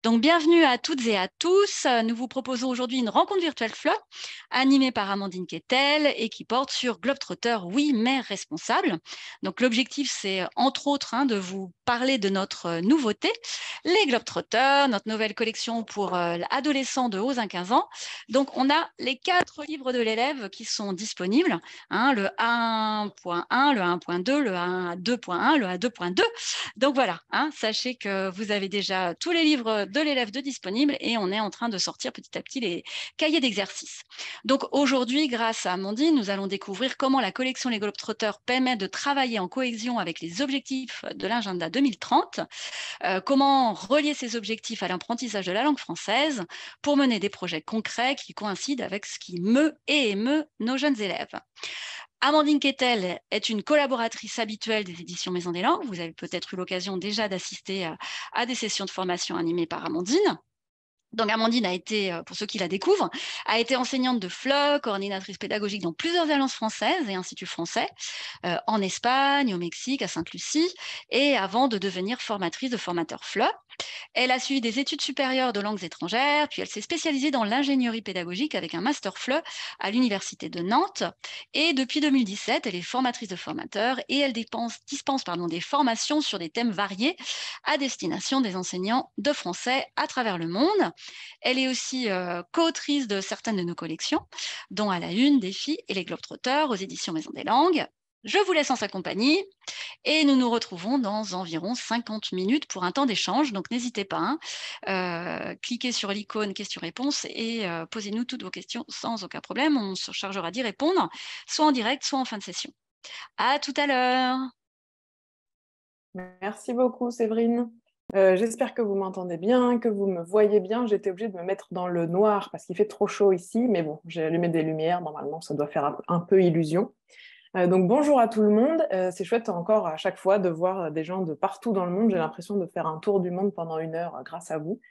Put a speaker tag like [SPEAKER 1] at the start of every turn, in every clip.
[SPEAKER 1] Donc, bienvenue à toutes et à tous. Nous vous proposons aujourd'hui une rencontre virtuelle FLE animée par Amandine Quetel et qui porte sur Globetrotter, oui, mais responsable. Donc, l'objectif, c'est entre autres de vous parler de notre nouveauté, les Globetrotters, notre nouvelle collection pour adolescents de 11 à 15 ans. Donc, on a les 4 livres de l'élève qui sont disponibles, le A1.1, le A1.2, le A2.1, le A2.2. Donc voilà, sachez que vous avez déjà tous les livres de l'élève de disponibles et on est en train de sortir petit à petit les cahiers d'exercice. Donc aujourd'hui, grâce à Amandine, nous allons découvrir comment la collection Les Globetrotters permet de travailler en cohésion avec les objectifs de l'agenda 2030, comment relier ces objectifs à l'apprentissage de la langue française pour mener des projets concrets qui coïncident avec ce qui meut et émeut nos jeunes élèves. Amandine Quetel est une collaboratrice habituelle des éditions Maison des Langues. Vous avez peut-être eu l'occasion déjà d'assister à des sessions de formation animées par Amandine. Donc Amandine a été, pour ceux qui la découvrent, a été enseignante de FLE, coordinatrice pédagogique dans plusieurs alliances françaises et instituts français, en Espagne, au Mexique, à Sainte-Lucie, et avant de devenir formatrice de formateurs FLE. Elle a suivi des études supérieures de langues étrangères, puis elle s'est spécialisée dans l'ingénierie pédagogique avec un master FLE à l'université de Nantes. Et depuis 2017, elle est formatrice de formateurs et elle dispense des formations sur des thèmes variés à destination des enseignants de français à travers le monde. Elle est aussi co-autrice de certaines de nos collections, dont À la Une, Défi et Les Globetrotters aux éditions Maison des Langues. Je vous laisse en sa compagnie et nous nous retrouvons dans environ 50 minutes pour un temps d'échange. Donc, n'hésitez pas, cliquez sur l'icône questions-réponses et posez-nous toutes vos questions sans aucun problème. On se chargera d'y répondre, soit en direct, soit en fin de session. À tout à l'heure.
[SPEAKER 2] Merci beaucoup, Séverine. J'espère que vous m'entendez bien, que vous me voyez bien. J'étais obligée de me mettre dans le noir parce qu'il fait trop chaud ici, mais bon, j'ai allumé des lumières. Normalement, ça doit faire un peu illusion. Donc bonjour à tout le monde, c'est chouette encore à chaque fois de voir des gens de partout dans le monde, j'ai l'impression de faire un tour du monde pendant 1 heure grâce à vous,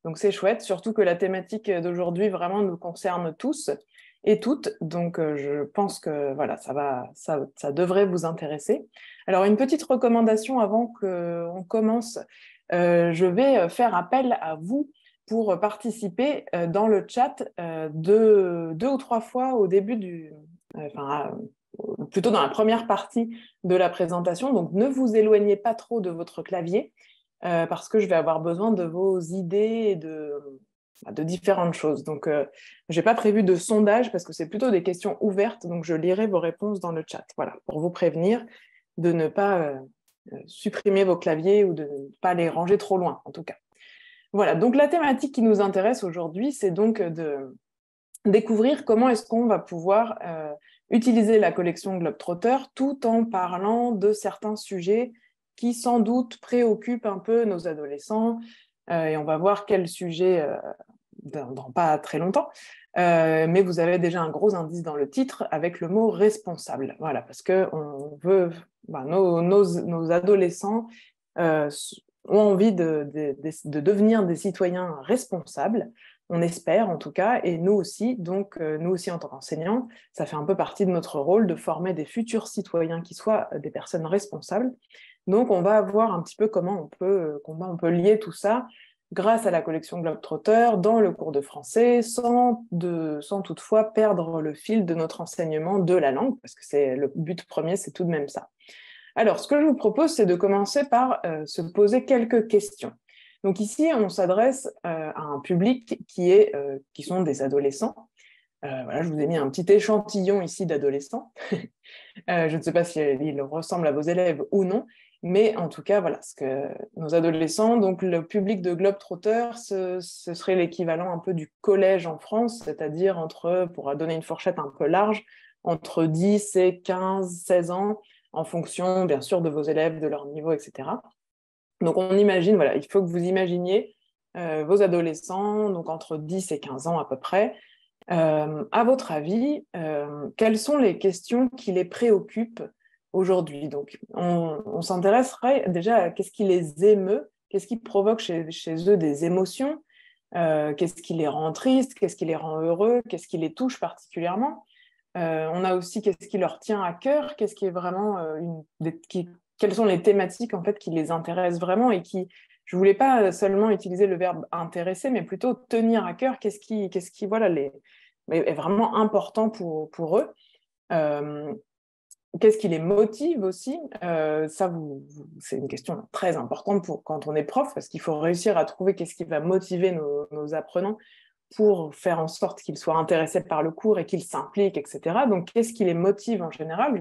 [SPEAKER 2] donc c'est chouette, surtout que la thématique d'aujourd'hui vraiment nous concerne tous et toutes, donc je pense que voilà, ça devrait vous intéresser. Alors une petite recommandation avant qu'on commence, je vais faire appel à vous pour participer dans le chat 2 ou 3 fois au début plutôt dans la première partie de la présentation. Donc, ne vous éloignez pas trop de votre clavier parce que je vais avoir besoin de vos idées et de différentes choses. Donc, je n'ai pas prévu de sondage parce que c'est plutôt des questions ouvertes. Donc, je lirai vos réponses dans le chat. Voilà, pour vous prévenir de ne pas supprimer vos claviers ou de ne pas les ranger trop loin, en tout cas. Voilà, donc la thématique qui nous intéresse aujourd'hui, c'est donc de découvrir comment est-ce qu'on va pouvoir utiliser la collection Globetrotter tout en parlant de certains sujets qui sans doute préoccupent un peu nos adolescents et on va voir quels sujets dans pas très longtemps. Mais vous avez déjà un gros indice dans le titre avec le mot responsable. Voilà, parce que on veut, nos adolescents ont envie de devenir des citoyens responsables. On espère en tout cas, et nous aussi, donc nous aussi en tant qu'enseignants, ça fait un peu partie de notre rôle de former des futurs citoyens qui soient des personnes responsables. Donc on va voir un petit peu comment on peut lier tout ça grâce à la collection Globetrotter dans le cours de français, sans toutefois perdre le fil de notre enseignement de la langue, parce que c'est le but premier, c'est tout de même ça. Alors, ce que je vous propose, c'est de commencer par se poser quelques questions. Donc ici, on s'adresse à un public qui sont des adolescents. Voilà, je vous ai mis un petit échantillon ici d'adolescents. Je ne sais pas s'ils ressemblent à vos élèves ou non, mais en tout cas, voilà, ce que nos adolescents, donc le public de Globetrotter, ce serait l'équivalent un peu du collège en France, c'est-à-dire pour donner une fourchette un peu large, entre 10 et 15, 16 ans, en fonction, bien sûr, de vos élèves, de leur niveau, etc. Donc, on imagine, voilà, il faut que vous imaginiez vos adolescents, donc entre 10 et 15 ans à peu près. À votre avis, quelles sont les questions qui les préoccupent aujourd'hui? Donc, on s'intéresserait déjà à qu'est-ce qui les émeut, qu'est-ce qui provoque chez eux des émotions, qu'est-ce qui les rend tristes, qu'est-ce qui les rend heureux, qu'est-ce qui les touche particulièrement. On a aussi qu'est-ce qui leur tient à cœur, qu'est-ce qui est vraiment quelles sont les thématiques en fait qui les intéressent vraiment et qui je voulais pas seulement utiliser le verbe intéresser, mais plutôt tenir à cœur qu'est-ce qui voilà, est vraiment important pour eux. Qu'est-ce qui les motive aussi? Ça, c'est une question très importante quand on est prof, parce qu'il faut réussir à trouver qu'est-ce qui va motiver nos apprenants pour faire en sorte qu'ils soient intéressés par le cours et qu'ils s'impliquent, etc. Donc, qu'est-ce qui les motive en général?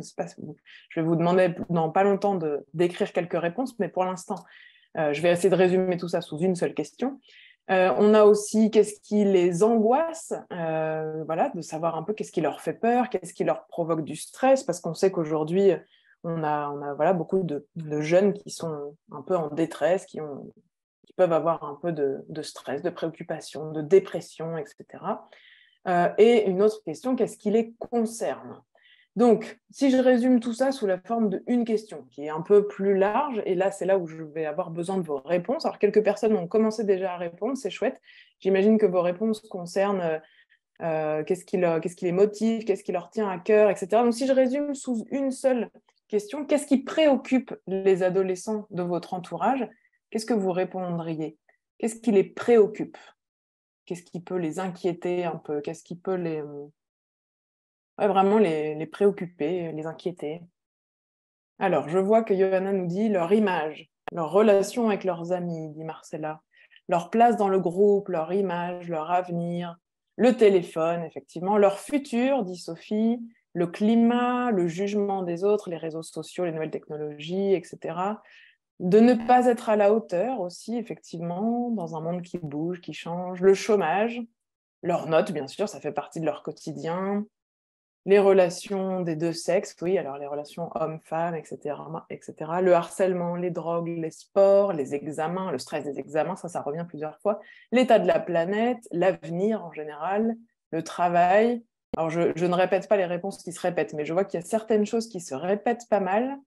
[SPEAKER 2] Je vais vous demander dans pas longtemps d'écrire quelques réponses, mais pour l'instant, je vais essayer de résumer tout ça sous une seule question. On a aussi qu'est-ce qui les angoisse, voilà, de savoir un peu qu'est-ce qui leur fait peur, qu'est-ce qui leur provoque du stress, parce qu'on sait qu'aujourd'hui, on a voilà, beaucoup de jeunes qui sont un peu en détresse, qui peuvent avoir un peu de stress, de préoccupation, de dépression, etc. Et une autre question, qu'est-ce qui les concerne? Donc, si je résume tout ça sous la forme d'une question qui est un peu plus large, et là, c'est là où je vais avoir besoin de vos réponses. Alors, quelques personnes ont commencé déjà à répondre, c'est chouette. J'imagine que vos réponses concernent qu'est-ce qui les motive, qu'est-ce qui leur tient à cœur, etc. Donc, si je résume sous une seule question, qu'est-ce qui préoccupe les adolescents de votre entourage? Qu'est-ce que vous répondriez? Qu'est-ce qui les préoccupe? Qu'est-ce qui peut les inquiéter un peu? Qu'est-ce qui peut vraiment les préoccuper, les inquiéter? Alors, je vois que Johanna nous dit leur image, leur relation avec leurs amis, dit Marcella, leur place dans le groupe, leur image, leur avenir, le téléphone, effectivement, leur futur, dit Sophie, le climat, le jugement des autres, les réseaux sociaux, les nouvelles technologies, etc. De ne pas être à la hauteur aussi, effectivement, dans un monde qui bouge, qui change, le chômage, leurs notes, bien sûr, ça fait partie de leur quotidien, les relations des deux sexes, oui, alors les relations hommes-femmes, etc., etc., le harcèlement, les drogues, les sports, les examens, le stress des examens, ça revient plusieurs fois, l'état de la planète, l'avenir en général, le travail. Alors, je ne répète pas les réponses qui se répètent, mais je vois qu'il y a certaines choses qui se répètent pas mal.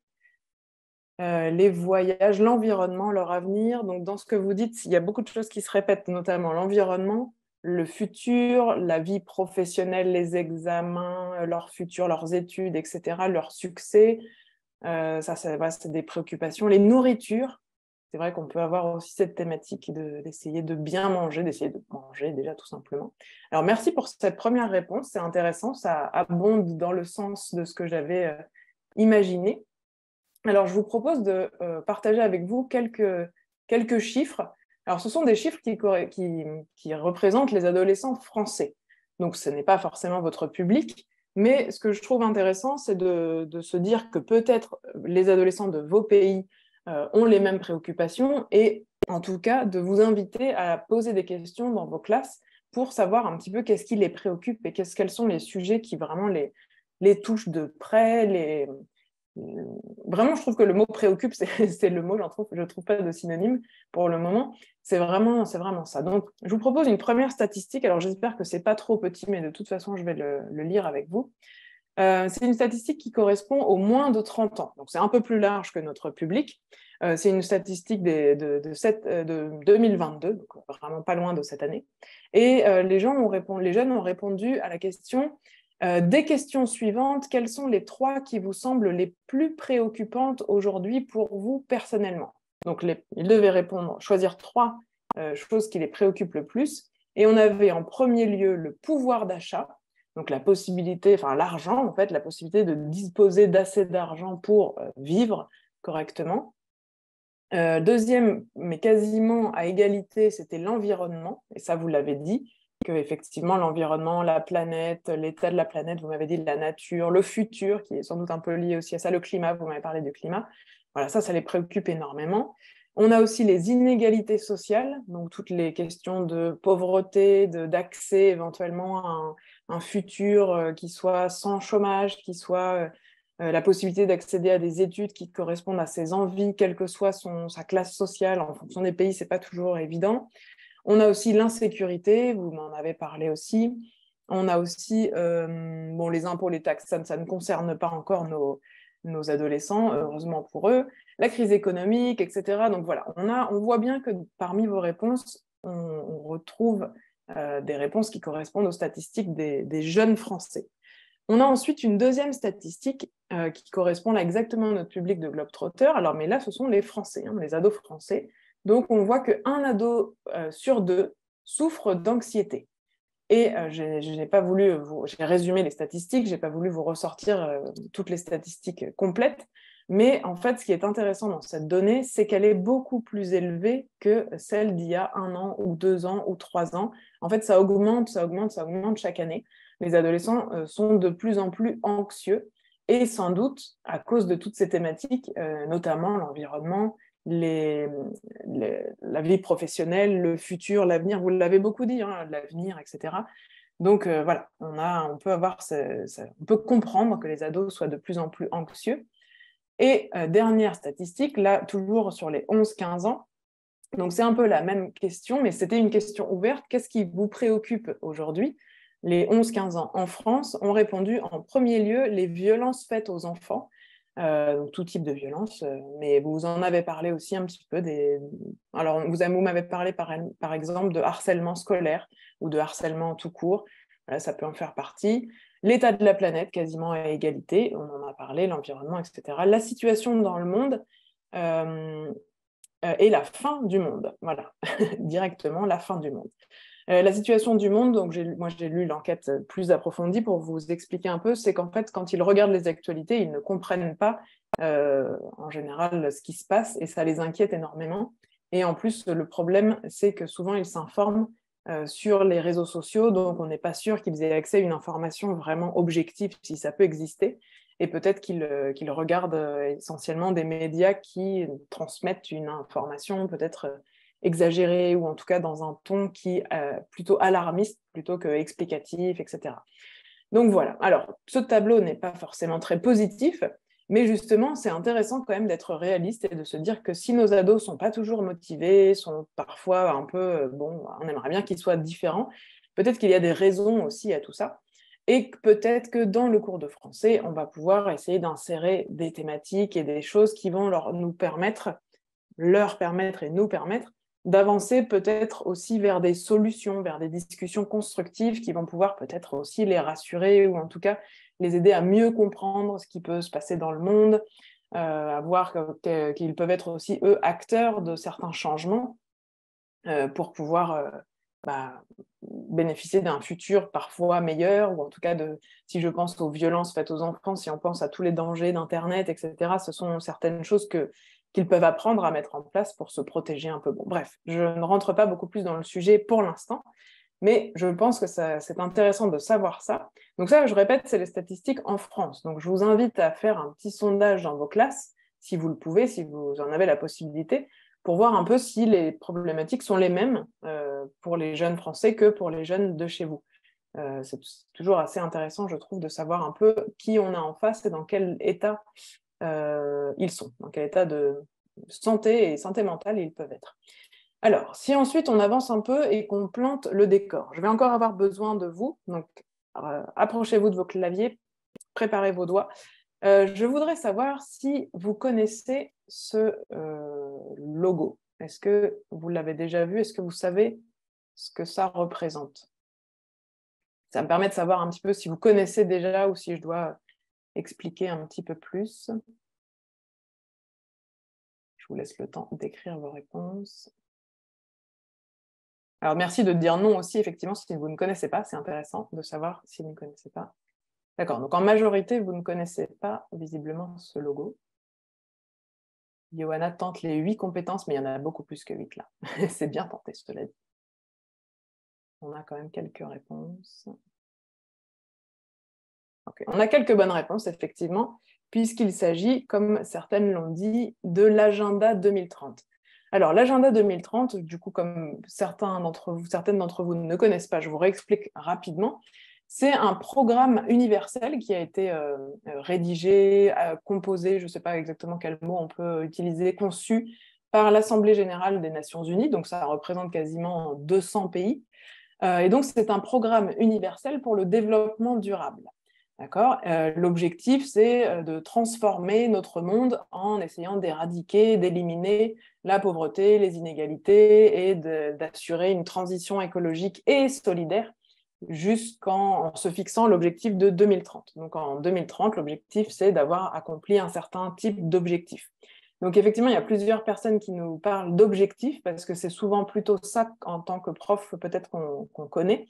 [SPEAKER 2] Les voyages, l'environnement, leur avenir. Donc, dans ce que vous dites, il y a beaucoup de choses qui se répètent, notamment l'environnement, le futur, la vie professionnelle, les examens, leur futur, leurs études, etc., leur succès. C'est des préoccupations. Les nourritures, c'est vrai qu'on peut avoir aussi cette thématique d'essayer de bien manger, d'essayer de manger déjà tout simplement. Alors, merci pour cette première réponse, c'est intéressant, ça abonde dans le sens de ce que j'avais imaginé. Alors, je vous propose de partager avec vous quelques chiffres. Alors, ce sont des chiffres qui représentent les adolescents français. Donc, ce n'est pas forcément votre public, mais ce que je trouve intéressant, c'est de se dire que peut-être les adolescents de vos pays ont les mêmes préoccupations et en tout cas de vous inviter à poser des questions dans vos classes pour savoir un petit peu qu'est-ce qui les préoccupe et quels sont les sujets qui vraiment les touchent de près, Vraiment, je trouve que le mot préoccupe, c'est le mot, je ne trouve pas de synonyme pour le moment. C'est vraiment ça. Donc, je vous propose une première statistique. Alors, j'espère que ce n'est pas trop petit, mais de toute façon, je vais le lire avec vous. C'est une statistique qui correspond aux moins de 30 ans. Donc, c'est un peu plus large que notre public. C'est une statistique de 2022, donc vraiment pas loin de cette année. Et les jeunes ont répondu à la question des questions suivantes, quelles sont les 3 qui vous semblent les plus préoccupantes aujourd'hui pour vous personnellement? Donc, ils devaient choisir 3 choses qui les préoccupent le plus. Et on avait en premier lieu le pouvoir d'achat, donc la possibilité, enfin l'argent en fait, la possibilité de disposer d'assez d'argent pour vivre correctement. Deuxième, mais quasiment à égalité, c'était l'environnement, et ça vous l'avez dit, que effectivement l'environnement, la planète, l'état de la planète, vous m'avez dit la nature, le futur, qui est sans doute un peu lié aussi à ça, le climat, vous m'avez parlé du climat. Voilà, ça les préoccupe énormément. On a aussi les inégalités sociales, donc toutes les questions de pauvreté, d'accès éventuellement à un futur qui soit sans chômage, qui soit la possibilité d'accéder à des études qui correspondent à ses envies, quelle que soit sa classe sociale, en fonction des pays, ce n'est pas toujours évident. On a aussi l'insécurité, vous m'en avez parlé aussi. On a aussi les impôts, les taxes, ça ne concerne pas encore nos adolescents, heureusement pour eux. La crise économique, etc. Donc voilà, on voit bien que parmi vos réponses, on retrouve des réponses qui correspondent aux statistiques des jeunes Français. On a ensuite une deuxième statistique qui correspond exactement à notre public de Globetrotter. Alors, mais là, ce sont les Français, les ados français. Donc, on voit qu'un ado sur deux souffre d'anxiété. Et je n'ai pas voulu j'ai résumé les statistiques, je n'ai pas voulu vous ressortir toutes les statistiques complètes, mais en fait, ce qui est intéressant dans cette donnée, c'est qu'elle est beaucoup plus élevée que celle d'il y a 1 an ou 2 ans ou 3 ans. En fait, ça augmente chaque année. Les adolescents sont de plus en plus anxieux, et sans doute à cause de toutes ces thématiques, notamment l'environnement, la vie professionnelle, le futur, l'avenir, vous l'avez beaucoup dit, hein, l'avenir, etc. Donc voilà, on peut comprendre que les ados soient de plus en plus anxieux. Et dernière statistique, là, toujours sur les 11-15 ans, donc c'est un peu la même question, mais c'était une question ouverte. Qu'est-ce qui vous préoccupe aujourd'hui? Les 11-15 ans en France ont répondu en premier lieu les violences faites aux enfants, donc tout type de violence, mais vous en avez parlé aussi un petit peu. Alors vous m'avez parlé par exemple de harcèlement scolaire ou de harcèlement tout court, voilà, ça peut en faire partie. L'état de la planète, quasiment à égalité, on en a parlé, l'environnement, etc. La situation dans le monde et la fin du monde, voilà, directement la fin du monde. La situation du monde, donc moi j'ai lu l'enquête plus approfondie pour vous expliquer un peu, c'est qu'en fait, quand ils regardent les actualités, ils ne comprennent pas en général ce qui se passe et ça les inquiète énormément. Et en plus, le problème, c'est que souvent ils s'informent sur les réseaux sociaux, donc on n'est pas sûr qu'ils aient accès à une information vraiment objective, si ça peut exister. Et peut-être qu'ils regardent essentiellement des médias qui transmettent une information peut-être exagéré ou en tout cas dans un ton qui est plutôt alarmiste plutôt que explicatif, etc. Donc voilà, alors ce tableau n'est pas forcément très positif, mais justement c'est intéressant quand même d'être réaliste et de se dire que si nos ados ne sont pas toujours motivés, sont parfois un peu, bon, on aimerait bien qu'ils soient différents, peut-être qu'il y a des raisons aussi à tout ça, et peut-être que dans le cours de français, on va pouvoir essayer d'insérer des thématiques et des choses qui vont leur permettre et nous permettre d'avancer peut-être aussi vers des solutions, vers des discussions constructives qui vont pouvoir peut-être aussi les rassurer ou en tout cas les aider à mieux comprendre ce qui peut se passer dans le monde, à voir qu'ils peuvent être aussi, eux, acteurs de certains changements pour pouvoir bénéficier d'un futur parfois meilleur, ou en tout cas, si je pense aux violences faites aux enfants, si on pense à tous les dangers d'Internet, etc., ce sont certaines choses qu'ils peuvent apprendre à mettre en place pour se protéger un peu. Bon, bref, je ne rentre pas beaucoup plus dans le sujet pour l'instant, mais je pense que c'est intéressant de savoir ça. Donc ça, je répète, c'est les statistiques en France. Donc je vous invite à faire un petit sondage dans vos classes, si vous le pouvez, si vous en avez la possibilité, pour voir un peu si les problématiques sont les mêmes pour les jeunes français que pour les jeunes de chez vous. C'est toujours assez intéressant, je trouve, de savoir un peu qui on a en face et dans quel état ils sont, dans quel état de santé et santé mentale ils peuvent être. Alors, si ensuite on avance un peu et qu'on plante le décor, je vais encore avoir besoin de vous, donc approchez-vous de vos claviers, préparez vos doigts. Je voudrais savoir si vous connaissez ce logo. Est-ce que vous l'avez déjà vu? Est-ce que vous savez ce que ça représente? Ça me permet de savoir un petit peu si vous connaissez déjà ou si je dois expliquer un petit peu plus. Je vous laisse le temps d'écrire vos réponses. Alors, merci de dire non aussi, effectivement, si vous ne connaissez pas. C'est intéressant de savoir si vous ne connaissez pas. D'accord, donc en majorité, vous ne connaissez pas visiblement ce logo. Johanna tente les 8 compétences, mais il y en a beaucoup plus que 8 là. C'est bien tenté, cela dit. On a quand même quelques réponses. Okay. On a quelques bonnes réponses, effectivement, puisqu'il s'agit, comme certaines l'ont dit, de l'agenda 2030. Alors, l'agenda 2030, du coup, comme certaines d'entre vous ne connaissent pas, je vous réexplique rapidement. C'est un programme universel qui a été rédigé, composé, je ne sais pas exactement quel mot on peut utiliser, conçu par l'Assemblée générale des Nations unies, donc ça représente quasiment 200 pays. Et donc, c'est un programme universel pour le développement durable. D'accord ? L'objectif, c'est de transformer notre monde en essayant d'éradiquer, d'éliminer la pauvreté, les inégalités et d'assurer une transition écologique et solidaire jusqu'en se fixant l'objectif de 2030. Donc en 2030, l'objectif, c'est d'avoir accompli un certain type d'objectif. Donc effectivement, il y a plusieurs personnes qui nous parlent d'objectifs, parce que c'est souvent plutôt ça en tant que prof peut-être qu'on connaît.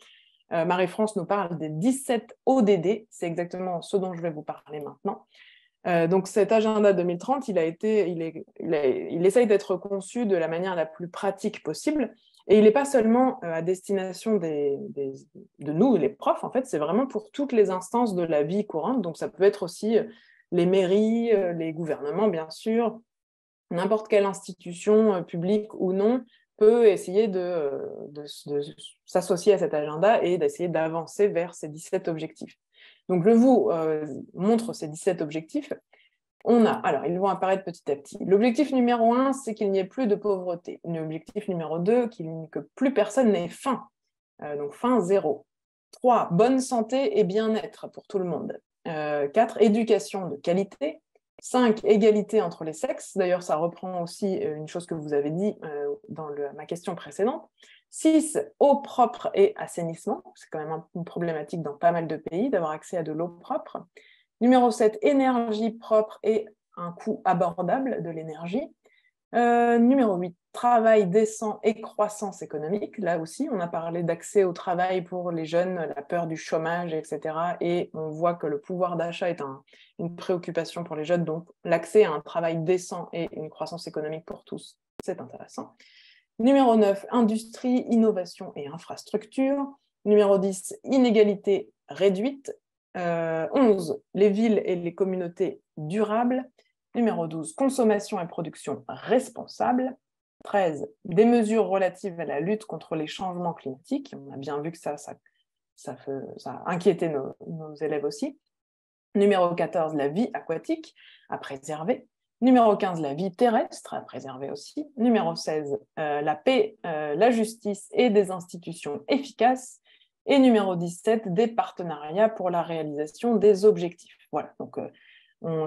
[SPEAKER 2] Marie-France nous parle des 17 ODD, c'est exactement ce dont je vais vous parler maintenant. Donc cet agenda 2030, il essaye d'être conçu de la manière la plus pratique possible, et il n'est pas seulement à destination de nous, les profs, en fait, c'est vraiment pour toutes les instances de la vie courante. Donc ça peut être aussi les mairies, les gouvernements, bien sûr, n'importe quelle institution, publique ou non, peut essayer de s'associer à cet agenda et d'essayer d'avancer vers ces 17 objectifs. Donc, je vous montre ces 17 objectifs. Alors, ils vont apparaître petit à petit. L'objectif numéro 1, c'est qu'il n'y ait plus de pauvreté. L'objectif numéro 2, que plus personne n'ait faim. Donc, faim zéro. 3, bonne santé et bien-être pour tout le monde. 4, éducation de qualité. 5, égalité entre les sexes. D'ailleurs, ça reprend aussi une chose que vous avez dit dans ma question précédente. 6, eau propre et assainissement. C'est quand même une problématique dans pas mal de pays d'avoir accès à de l'eau propre. Numéro 7, énergie propre et un coût abordable de l'énergie. Numéro 8, travail décent et croissance économique. Là aussi, on a parlé d'accès au travail pour les jeunes, la peur du chômage, etc. Et on voit que le pouvoir d'achat est une préoccupation pour les jeunes. Donc, l'accès à un travail décent et une croissance économique pour tous, c'est intéressant. Numéro 9, industrie, innovation et infrastructure. Numéro 10, inégalité réduite. 11, les villes et les communautés durables. Numéro 12, consommation et production responsable. 13, des mesures relatives à la lutte contre les changements climatiques. On a bien vu que ça a inquiété nos élèves aussi. Numéro 14, la vie aquatique à préserver. Numéro 15, la vie terrestre à préserver aussi. Numéro 16, la paix, la justice et des institutions efficaces. Et numéro 17, des partenariats pour la réalisation des objectifs. Voilà, donc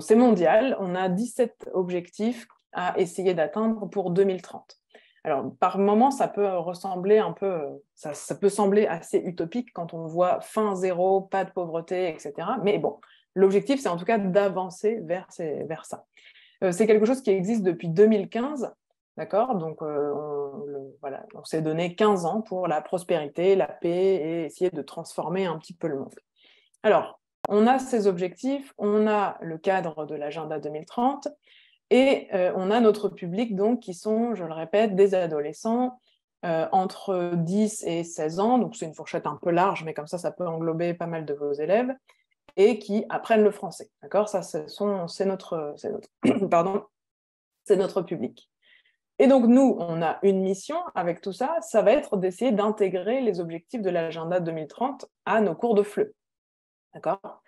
[SPEAKER 2] c'est mondial. On a 17 objectifs à essayer d'atteindre pour 2030. Alors, par moment, ça peut ressembler un peu, ça peut sembler assez utopique quand on voit faim zéro, pas de pauvreté, etc. Mais bon, l'objectif, c'est en tout cas d'avancer vers ça. C'est quelque chose qui existe depuis 2015, d'accord ? Donc, on s'est donné 15 ans pour la prospérité, la paix et essayer de transformer un petit peu le monde. Alors, on a ces objectifs, on a le cadre de l'agenda 2030 et on a notre public donc qui sont, je le répète, des adolescents entre 10 et 16 ans, donc c'est une fourchette un peu large, mais comme ça peut englober pas mal de vos élèves, et qui apprennent le français. D'accord ? Ça, c'est notre public. Et donc, nous, on a une mission avec tout ça, ça va être d'essayer d'intégrer les objectifs de l'agenda 2030 à nos cours de FLE. D'accord ?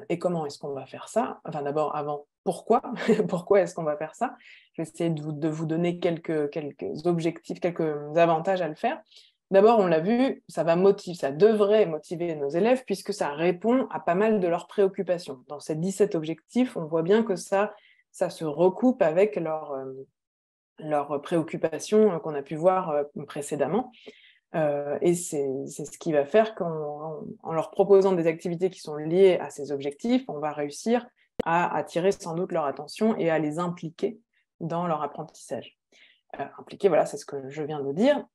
[SPEAKER 2] Et comment est-ce qu'on va faire ça ? Enfin, d'abord, avant, pourquoi ? Pourquoi est-ce qu'on va faire ça ? Je vais essayer de vous donner quelques objectifs, quelques avantages à le faire. D'abord, on l'a vu, ça devrait motiver nos élèves puisque ça répond à pas mal de leurs préoccupations. Dans ces 17 objectifs, on voit bien que ça se recoupe avec leurs préoccupations qu'on a pu voir précédemment. Et c'est ce qui va faire qu'en leur proposant des activités qui sont liées à ces objectifs, on va réussir à attirer sans doute leur attention et à les impliquer dans leur apprentissage. Impliquer, voilà, c'est ce que je viens de dire.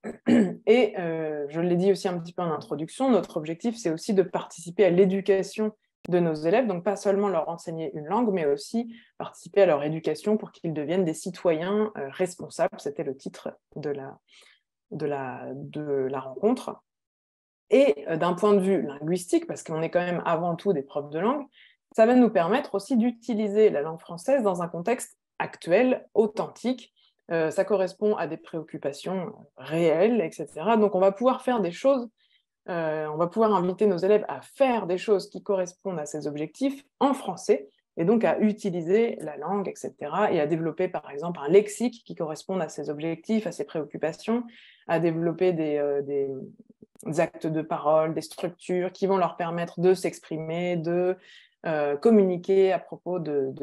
[SPEAKER 2] Et je l'ai dit aussi un petit peu en introduction, notre objectif, c'est aussi de participer à l'éducation de nos élèves, donc pas seulement leur enseigner une langue, mais aussi participer à leur éducation pour qu'ils deviennent des citoyens responsables. C'était le titre de la rencontre. Et d'un point de vue linguistique, parce qu'on est quand même avant tout des profs de langue, ça va nous permettre aussi d'utiliser la langue française dans un contexte actuel, authentique. Ça correspond à des préoccupations réelles, etc. Donc on va pouvoir faire des choses, on va pouvoir inviter nos élèves à faire des choses qui correspondent à ces objectifs en français, et donc à utiliser la langue, etc., et à développer par exemple un lexique qui corresponde à ces objectifs, à ces préoccupations, à développer des actes de parole, des structures qui vont leur permettre de s'exprimer, de communiquer à propos de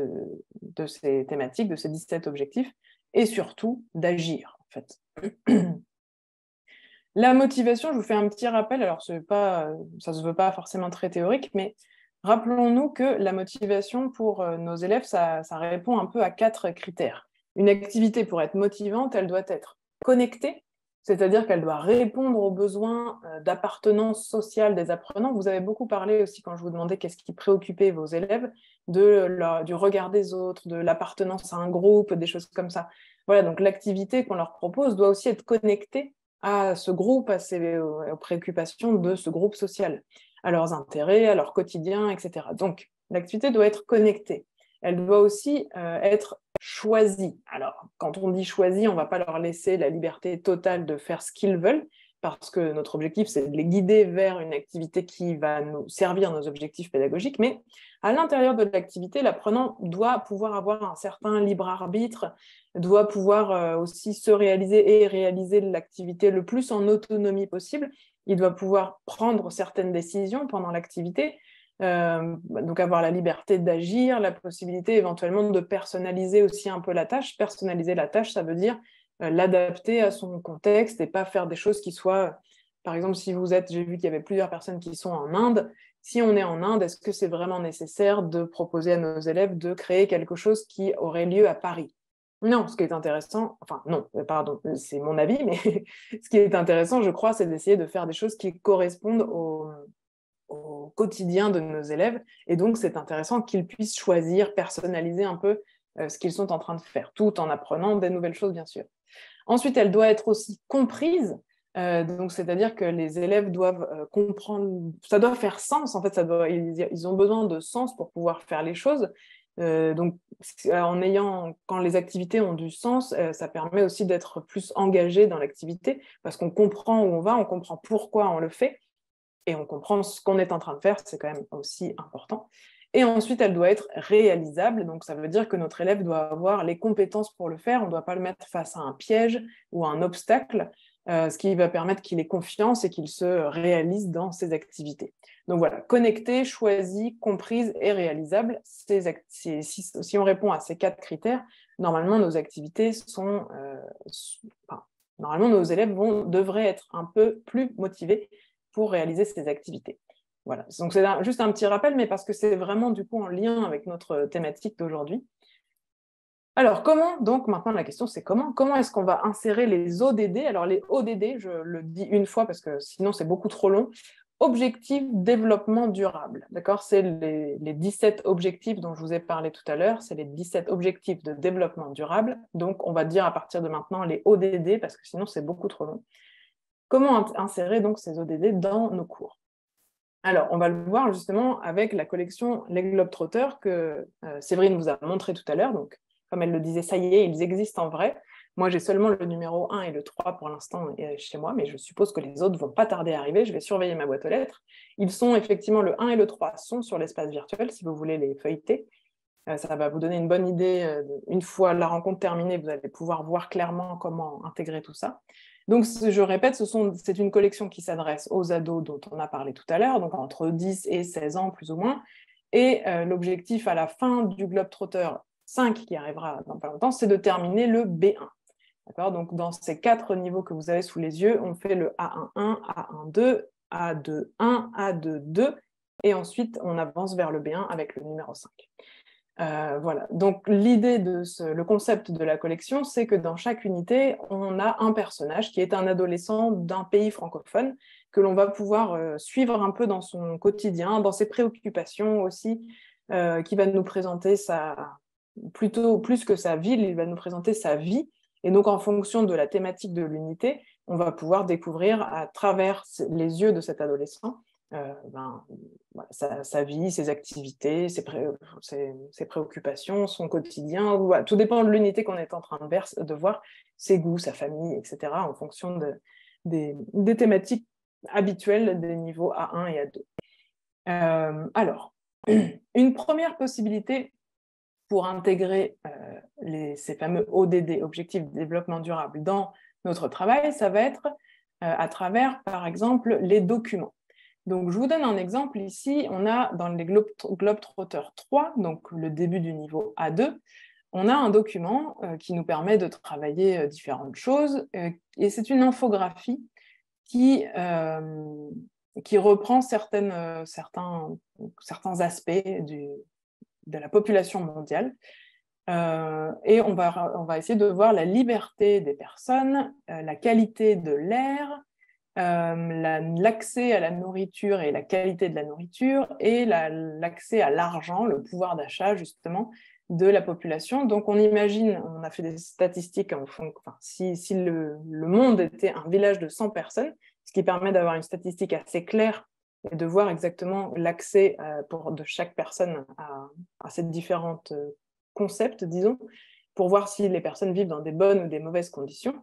[SPEAKER 2] ces thématiques, de ces 17 objectifs, et surtout d'agir, en fait. La motivation, je vous fais un petit rappel, alors ça ne se veut pas forcément très théorique, mais Rappelons-nous que la motivation pour nos élèves, ça répond un peu à 4 critères. Une activité, pour être motivante, elle doit être connectée, c'est-à-dire qu'elle doit répondre aux besoins d'appartenance sociale des apprenants. Vous avez beaucoup parlé aussi, quand je vous demandais qu'est-ce qui préoccupait vos élèves, du regard des autres, de l'appartenance à un groupe, des choses comme ça. Voilà, donc l'activité qu'on leur propose doit aussi être connectée à ce groupe, aux préoccupations de ce groupe social, à leurs intérêts, à leur quotidien, etc. Donc, l'activité doit être connectée. Elle doit aussi être choisie. Alors, quand on dit choisie, on ne va pas leur laisser la liberté totale de faire ce qu'ils veulent, parce que notre objectif, c'est de les guider vers une activité qui va nous servir nos objectifs pédagogiques, mais à l'intérieur de l'activité, l'apprenant doit pouvoir avoir un certain libre arbitre, doit pouvoir aussi se réaliser et réaliser l'activité le plus en autonomie possible. Il doit pouvoir prendre certaines décisions pendant l'activité, donc avoir la liberté d'agir, la possibilité éventuellement de personnaliser aussi un peu la tâche. Personnaliser la tâche, ça veut dire l'adapter à son contexte et pas faire des choses qui soient... Par exemple, si vous êtes, j'ai vu qu'il y avait plusieurs personnes qui sont en Inde. Si on est en Inde, est-ce que c'est vraiment nécessaire de proposer à nos élèves de créer quelque chose qui aurait lieu à Paris? Non, ce qui est intéressant, enfin non, pardon, c'est mon avis, mais ce qui est intéressant, je crois, c'est d'essayer de faire des choses qui correspondent au quotidien de nos élèves. Et donc, c'est intéressant qu'ils puissent choisir, personnaliser un peu ce qu'ils sont en train de faire, tout en apprenant des nouvelles choses, bien sûr. Ensuite, elle doit être aussi comprise. Donc, c'est-à-dire que les élèves doivent comprendre, ça doit faire sens, en fait, ils ont besoin de sens pour pouvoir faire les choses. Donc, quand les activités ont du sens, ça permet aussi d'être plus engagé dans l'activité, parce qu'on comprend où on va, on comprend pourquoi on le fait, et on comprend ce qu'on est en train de faire, c'est quand même aussi important. Et ensuite, elle doit être réalisable, donc ça veut dire que notre élève doit avoir les compétences pour le faire, on ne doit pas le mettre face à un piège ou à un obstacle, ce qui va permettre qu'il ait confiance et qu'il se réalise dans ses activités. Donc voilà, connectée, choisie, comprise et réalisable. Si on répond à ces 4 critères, normalement nos activités sont... normalement nos élèves devraient être un peu plus motivés pour réaliser ces activités. Voilà. Donc c'est juste un petit rappel, mais parce que c'est vraiment du coup en lien avec notre thématique d'aujourd'hui. Alors comment, donc maintenant la question c'est comment est-ce qu'on va insérer les ODD? Alors les ODD, je le dis une fois parce que sinon c'est beaucoup trop long. Objectifs développement durable, d'accord? C'est les 17 objectifs dont je vous ai parlé tout à l'heure, c'est les 17 objectifs de développement durable. Donc on va dire à partir de maintenant les ODD parce que sinon c'est beaucoup trop long. Comment insérer donc ces ODD dans nos cours? Alors, on va le voir justement avec la collection Les Globetrotters que Séverine vous a montré tout à l'heure. Donc, comme elle le disait, ça y est, ils existent en vrai. Moi, j'ai seulement le numéro 1 et le 3 pour l'instant chez moi, mais je suppose que les autres ne vont pas tarder à arriver. Je vais surveiller ma boîte aux lettres. Ils sont effectivement, le 1 et le 3 sont sur l'espace virtuel, si vous voulez les feuilleter. Ça va vous donner une bonne idée. Une fois la rencontre terminée, vous allez pouvoir voir clairement comment intégrer tout ça. Donc, je répète, c'est une collection qui s'adresse aux ados dont on a parlé tout à l'heure, donc entre 10 et 16 ans plus ou moins. Et l'objectif à la fin du Globetrotter 5, qui arrivera dans pas longtemps, c'est de terminer le B1. D'accord ? Donc, dans ces 4 niveaux que vous avez sous les yeux, on fait le A11, A12, A21, A22, et ensuite on avance vers le B1 avec le numéro 5. Voilà. Donc l'idée le concept de la collection, c'est que dans chaque unité, on a un personnage qui est un adolescent d'un pays francophone que l'on va pouvoir suivre un peu dans son quotidien, dans ses préoccupations aussi, qui va nous présenter plutôt plus que sa ville, il va nous présenter sa vie. Et donc en fonction de la thématique de l'unité, on va pouvoir découvrir à travers les yeux de cet adolescent sa vie, ses activités, ses préoccupations, son quotidien. Voilà. Tout dépend de l'unité qu'on est en train de voir, ses goûts, sa famille, etc., en fonction des thématiques habituelles des niveaux A1 et A2. Alors, une première possibilité pour intégrer ces fameux ODD, Objectifs de développement durable, dans notre travail, ça va être à travers, par exemple, les documents. Donc, je vous donne un exemple ici. On a dans les Globetrotters 3, donc le début du niveau A2, on a un document qui nous permet de travailler différentes choses. Et c'est une infographie qui qui reprend certains aspects de la population mondiale. Et on va essayer de voir la liberté des personnes, la qualité de l'air, l'accès à la nourriture et la qualité de la nourriture, et l'accès à l'argent, le pouvoir d'achat justement de la population. Donc on imagine, on a fait des statistiques, si le monde était un village de 100 personnes, ce qui permet d'avoir une statistique assez claire et de voir exactement l'accès de chaque personne à ces différents concepts, disons, pour voir si les personnes vivent dans des bonnes ou des mauvaises conditions.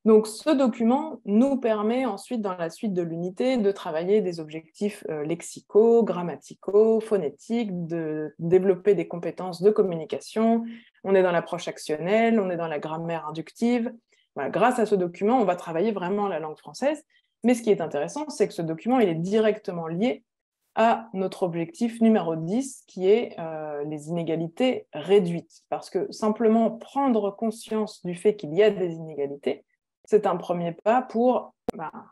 [SPEAKER 2] Donc, ce document nous permet ensuite, dans la suite de l'unité, de travailler des objectifs lexicaux, grammaticaux, phonétiques, de développer des compétences de communication. On est dans l'approche actionnelle, on est dans la grammaire inductive. Voilà, grâce à ce document, on va travailler vraiment la langue française. Mais ce qui est intéressant, c'est que ce document, il est directement lié à notre objectif numéro 10, qui est les inégalités réduites. Parce que simplement prendre conscience du fait qu'il y a des inégalités, c'est un premier pas pour,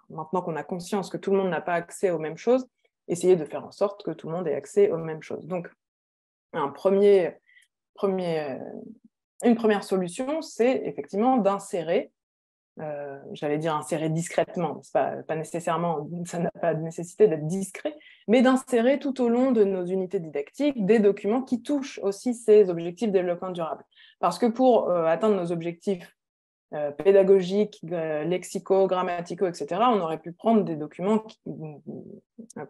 [SPEAKER 2] maintenant qu'on a conscience que tout le monde n'a pas accès aux mêmes choses, essayer de faire en sorte que tout le monde ait accès aux mêmes choses. Donc, une première solution, c'est effectivement d'insérer, j'allais dire insérer discrètement, pas nécessairement, ça n'a pas de nécessité d'être discret, mais d'insérer tout au long de nos unités didactiques des documents qui touchent aussi ces objectifs de développement durable. Parce que pour atteindre nos objectifs pédagogiques, lexicaux, grammaticaux, etc., on aurait pu prendre des documents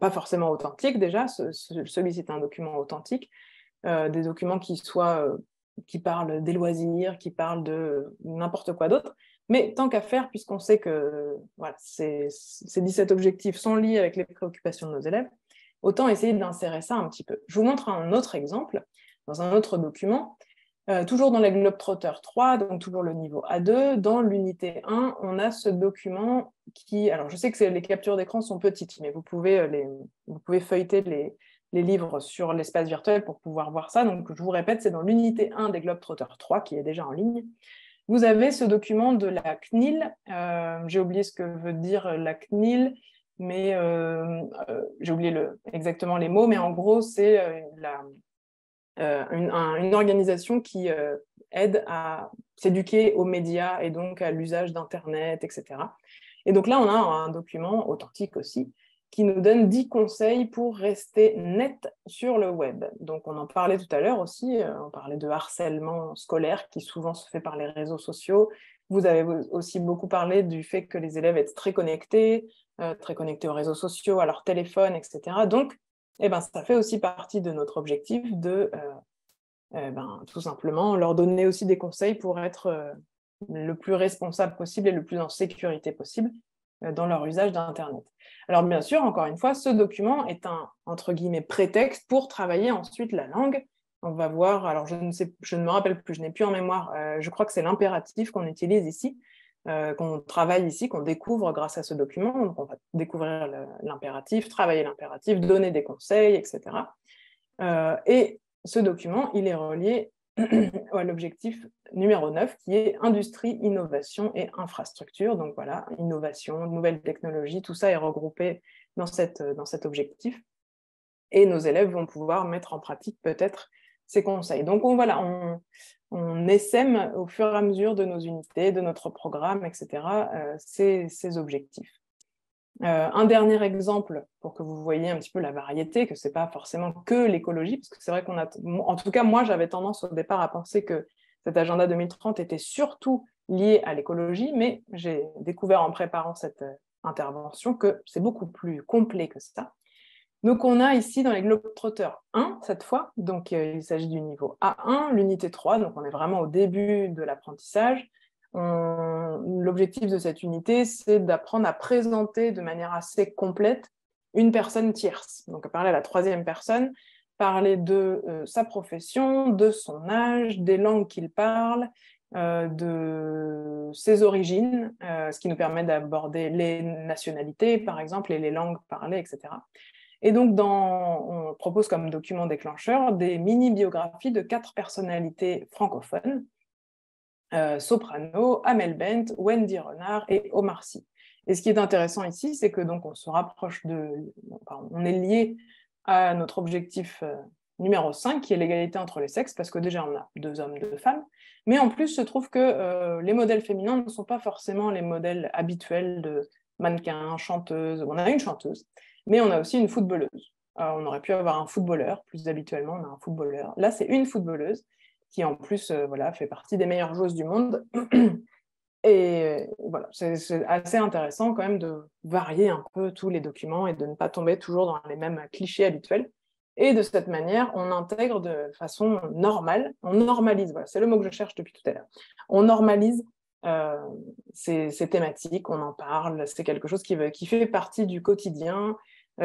[SPEAKER 2] pas forcément authentiques déjà, celui-ci est un document authentique, des documents qui parlent des loisirs, qui parlent de n'importe quoi d'autre, mais tant qu'à faire, puisqu'on sait que voilà, ces 17 objectifs sont liés avec les préoccupations de nos élèves, autant essayer d'insérer ça un petit peu. Je vous montre un autre exemple, dans un autre document, toujours dans les Globetrotters 3, donc toujours le niveau A2, dans l'unité 1, on a ce document qui... Alors, je sais que les captures d'écran sont petites, mais vous pouvez feuilleter les livres sur l'espace virtuel pour pouvoir voir ça. Donc, je vous répète, c'est dans l'unité 1 des Globetrotters 3, qui est déjà en ligne. Vous avez ce document de la CNIL. J'ai oublié ce que veut dire la CNIL, mais j'ai oublié exactement les mots, mais en gros, c'est une organisation qui aide à s'éduquer aux médias et donc à l'usage d'Internet, etc. Et donc là, on a un document authentique aussi qui nous donne 10 conseils pour rester net sur le web. Donc on en parlait tout à l'heure aussi, on parlait de harcèlement scolaire qui souvent se fait par les réseaux sociaux. Vous avez aussi beaucoup parlé du fait que les élèves sont très connectés aux réseaux sociaux, à leur téléphone, etc. Donc, ça fait aussi partie de notre objectif de tout simplement leur donner aussi des conseils pour être le plus responsable possible et le plus en sécurité possible dans leur usage d'Internet. Alors bien sûr, encore une fois, ce document est un, entre guillemets, prétexte pour travailler ensuite la langue. On va voir, alors je ne me rappelle plus, je n'ai plus en mémoire, je crois que c'est l'impératif qu'on utilise ici, qu'on travaille ici, qu'on découvre grâce à ce document. Donc on va découvrir l'impératif, travailler l'impératif, donner des conseils, etc. Et ce document, il est relié à l'objectif numéro 9, qui est industrie, innovation et infrastructure. Donc voilà, innovation, nouvelles technologies, tout ça est regroupé dans cet objectif. Et nos élèves vont pouvoir mettre en pratique peut-être ces conseils. Donc on essaime au fur et à mesure de nos unités, de notre programme, etc., ces objectifs. Un dernier exemple pour que vous voyez un petit peu la variété, que ce n'est pas forcément que l'écologie, parce que c'est vrai en tout cas, moi, j'avais tendance au départ à penser que cet agenda 2030 était surtout lié à l'écologie, mais j'ai découvert en préparant cette intervention que c'est beaucoup plus complet que ça. Donc, on a ici dans les Globetrotters 1, cette fois, donc il s'agit du niveau A1, l'unité 3, donc on est vraiment au début de l'apprentissage. L'objectif de cette unité, c'est d'apprendre à présenter de manière assez complète une personne tierce. Donc, à parler à la troisième personne, parler de sa profession, de son âge, des langues qu'il parle, de ses origines, ce qui nous permet d'aborder les nationalités, par exemple, et les langues parlées, etc. Et donc, on propose comme document déclencheur des mini-biographies de 4 personnalités francophones, Soprano, Amel Bent, Wendy Renard et Omar Sy. Et ce qui est intéressant ici, c'est que donc on se rapproche on est lié à notre objectif numéro 5, qui est l'égalité entre les sexes, parce que déjà on a 2 hommes, 2 femmes, mais en plus, se trouve que les modèles féminins ne sont pas forcément les modèles habituels de mannequins, chanteuses. On a une chanteuse, mais on a aussi une footballeuse. On aurait pu avoir un footballeur, plus habituellement on a un footballeur. Là, c'est une footballeuse qui en plus fait partie des meilleures joueuses du monde. Et voilà, c'est assez intéressant quand même de varier un peu tous les documents et de ne pas tomber toujours dans les mêmes clichés habituels. Et de cette manière, on intègre de façon normale, on normalise, voilà, c'est le mot que je cherche depuis tout à l'heure. On normalise ces thématiques, on en parle, c'est quelque chose qui fait partie du quotidien,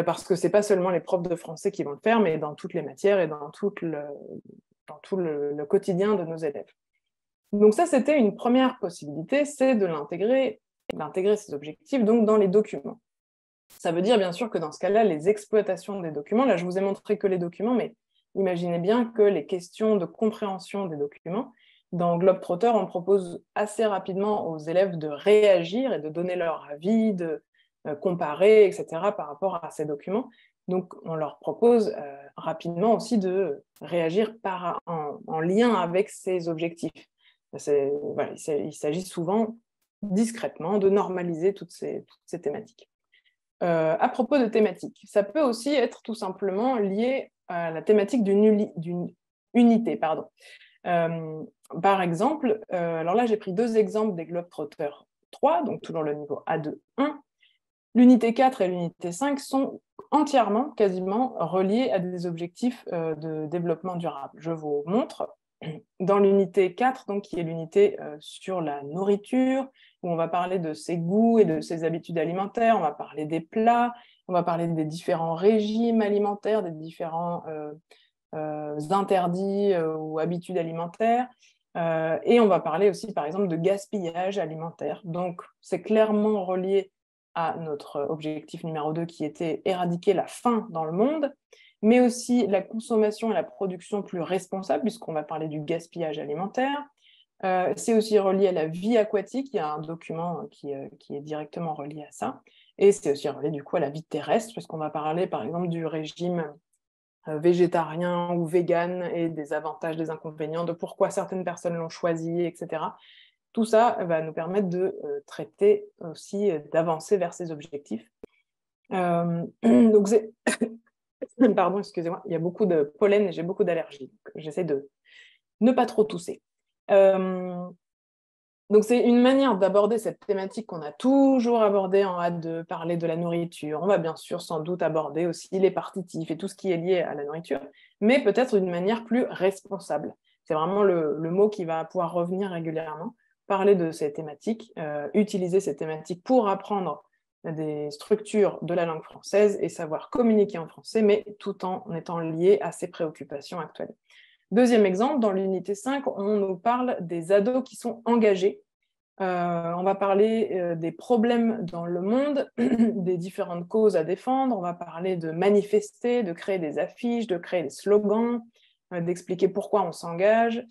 [SPEAKER 2] parce que c'est pas seulement les profs de français qui vont le faire, mais dans toutes les matières et dans tout le quotidien de nos élèves. Donc ça, c'était une première possibilité, c'est d'intégrer ces objectifs donc, dans les documents. Ça veut dire bien sûr que dans ce cas-là, les exploitations des documents, là je vous ai montré que les documents, mais imaginez bien que les questions de compréhension des documents, dans Globetrotter, on propose assez rapidement aux élèves de réagir et de donner leur avis, de comparer, etc. par rapport à ces documents. Donc on leur propose rapidement aussi de réagir en lien avec ces objectifs. Voilà, il s'agit souvent discrètement de normaliser toutes ces thématiques. À propos de thématiques, ça peut aussi être tout simplement lié à la thématique d'une unité. Par exemple, alors là j'ai pris 2 exemples des Globetrotters 3, donc toujours le niveau A2-1. L'unité 4 et l'unité 5 sont entièrement, quasiment, reliés à des objectifs de développement durable. Je vous montre. Dans l'unité 4, donc, qui est l'unité sur la nourriture, où on va parler de ses goûts et de ses habitudes alimentaires, on va parler des plats, on va parler des différents régimes alimentaires, des différents interdits ou habitudes alimentaires, et on va parler aussi, par exemple, de gaspillage alimentaire. Donc, c'est clairement relié à notre objectif numéro 2, qui était éradiquer la faim dans le monde, mais aussi la consommation et la production plus responsable, puisqu'on va parler du gaspillage alimentaire. C'est aussi relié à la vie aquatique, il y a un document qui est directement relié à ça, et c'est aussi relié du coup à la vie terrestre, puisqu'on va parler par exemple du régime végétarien ou vegan et des avantages, des inconvénients, de pourquoi certaines personnes l'ont choisi, etc. Tout ça va nous permettre de traiter aussi, d'avancer vers ces objectifs. Donc c'est... Pardon, excusez-moi, il y a beaucoup de pollen et j'ai beaucoup d'allergies. J'essaie de ne pas trop tousser. Donc c'est une manière d'aborder cette thématique qu'on a toujours abordée en hâte de parler de la nourriture. On va bien sûr sans doute aborder aussi les partitifs et tout ce qui est lié à la nourriture, mais peut-être d'une manière plus responsable. C'est vraiment le mot qui va pouvoir revenir régulièrement, parler de ces thématiques, utiliser ces thématiques pour apprendre des structures de la langue française et savoir communiquer en français, mais tout en étant lié à ses préoccupations actuelles. Deuxième exemple, dans l'unité 5, on nous parle des ados qui sont engagés. On va parler des problèmes dans le monde, des différentes causes à défendre, on va parler de manifester, de créer des affiches, de créer des slogans, d'expliquer pourquoi on s'engage,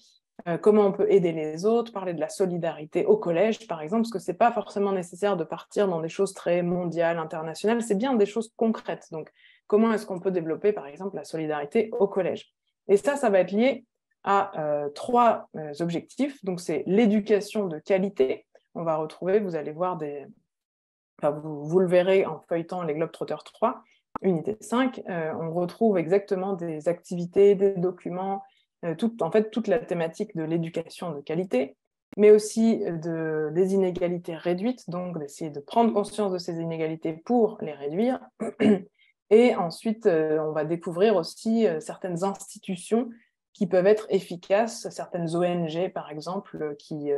[SPEAKER 2] comment on peut aider les autres, parler de la solidarité au collège, par exemple, parce que ce n'est pas forcément nécessaire de partir dans des choses très mondiales, internationales, c'est bien des choses concrètes. Donc, comment est-ce qu'on peut développer, par exemple, la solidarité au collège? Et ça va être lié à 3 objectifs. Donc, c'est l'éducation de qualité. On va retrouver, vous allez voir vous le verrez en feuilletant les Globetrotters 3, unité 5, on retrouve exactement des activités, des documents, en fait, toute la thématique de l'éducation de qualité, mais aussi des inégalités réduites, donc d'essayer de prendre conscience de ces inégalités pour les réduire. Et ensuite, on va découvrir aussi certaines institutions qui peuvent être efficaces, certaines ONG, par exemple, qui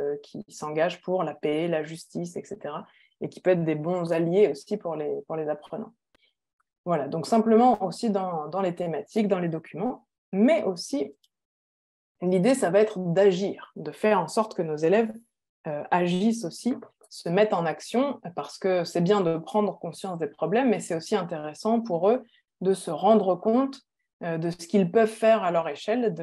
[SPEAKER 2] s'engagent pour la paix, la justice, etc., et qui peuvent être des bons alliés aussi pour les apprenants. Voilà, donc simplement aussi dans les thématiques, dans les documents, mais aussi, l'idée, ça va être d'agir, de faire en sorte que nos élèves agissent aussi, se mettent en action, parce que c'est bien de prendre conscience des problèmes, mais c'est aussi intéressant pour eux de se rendre compte de ce qu'ils peuvent faire à leur échelle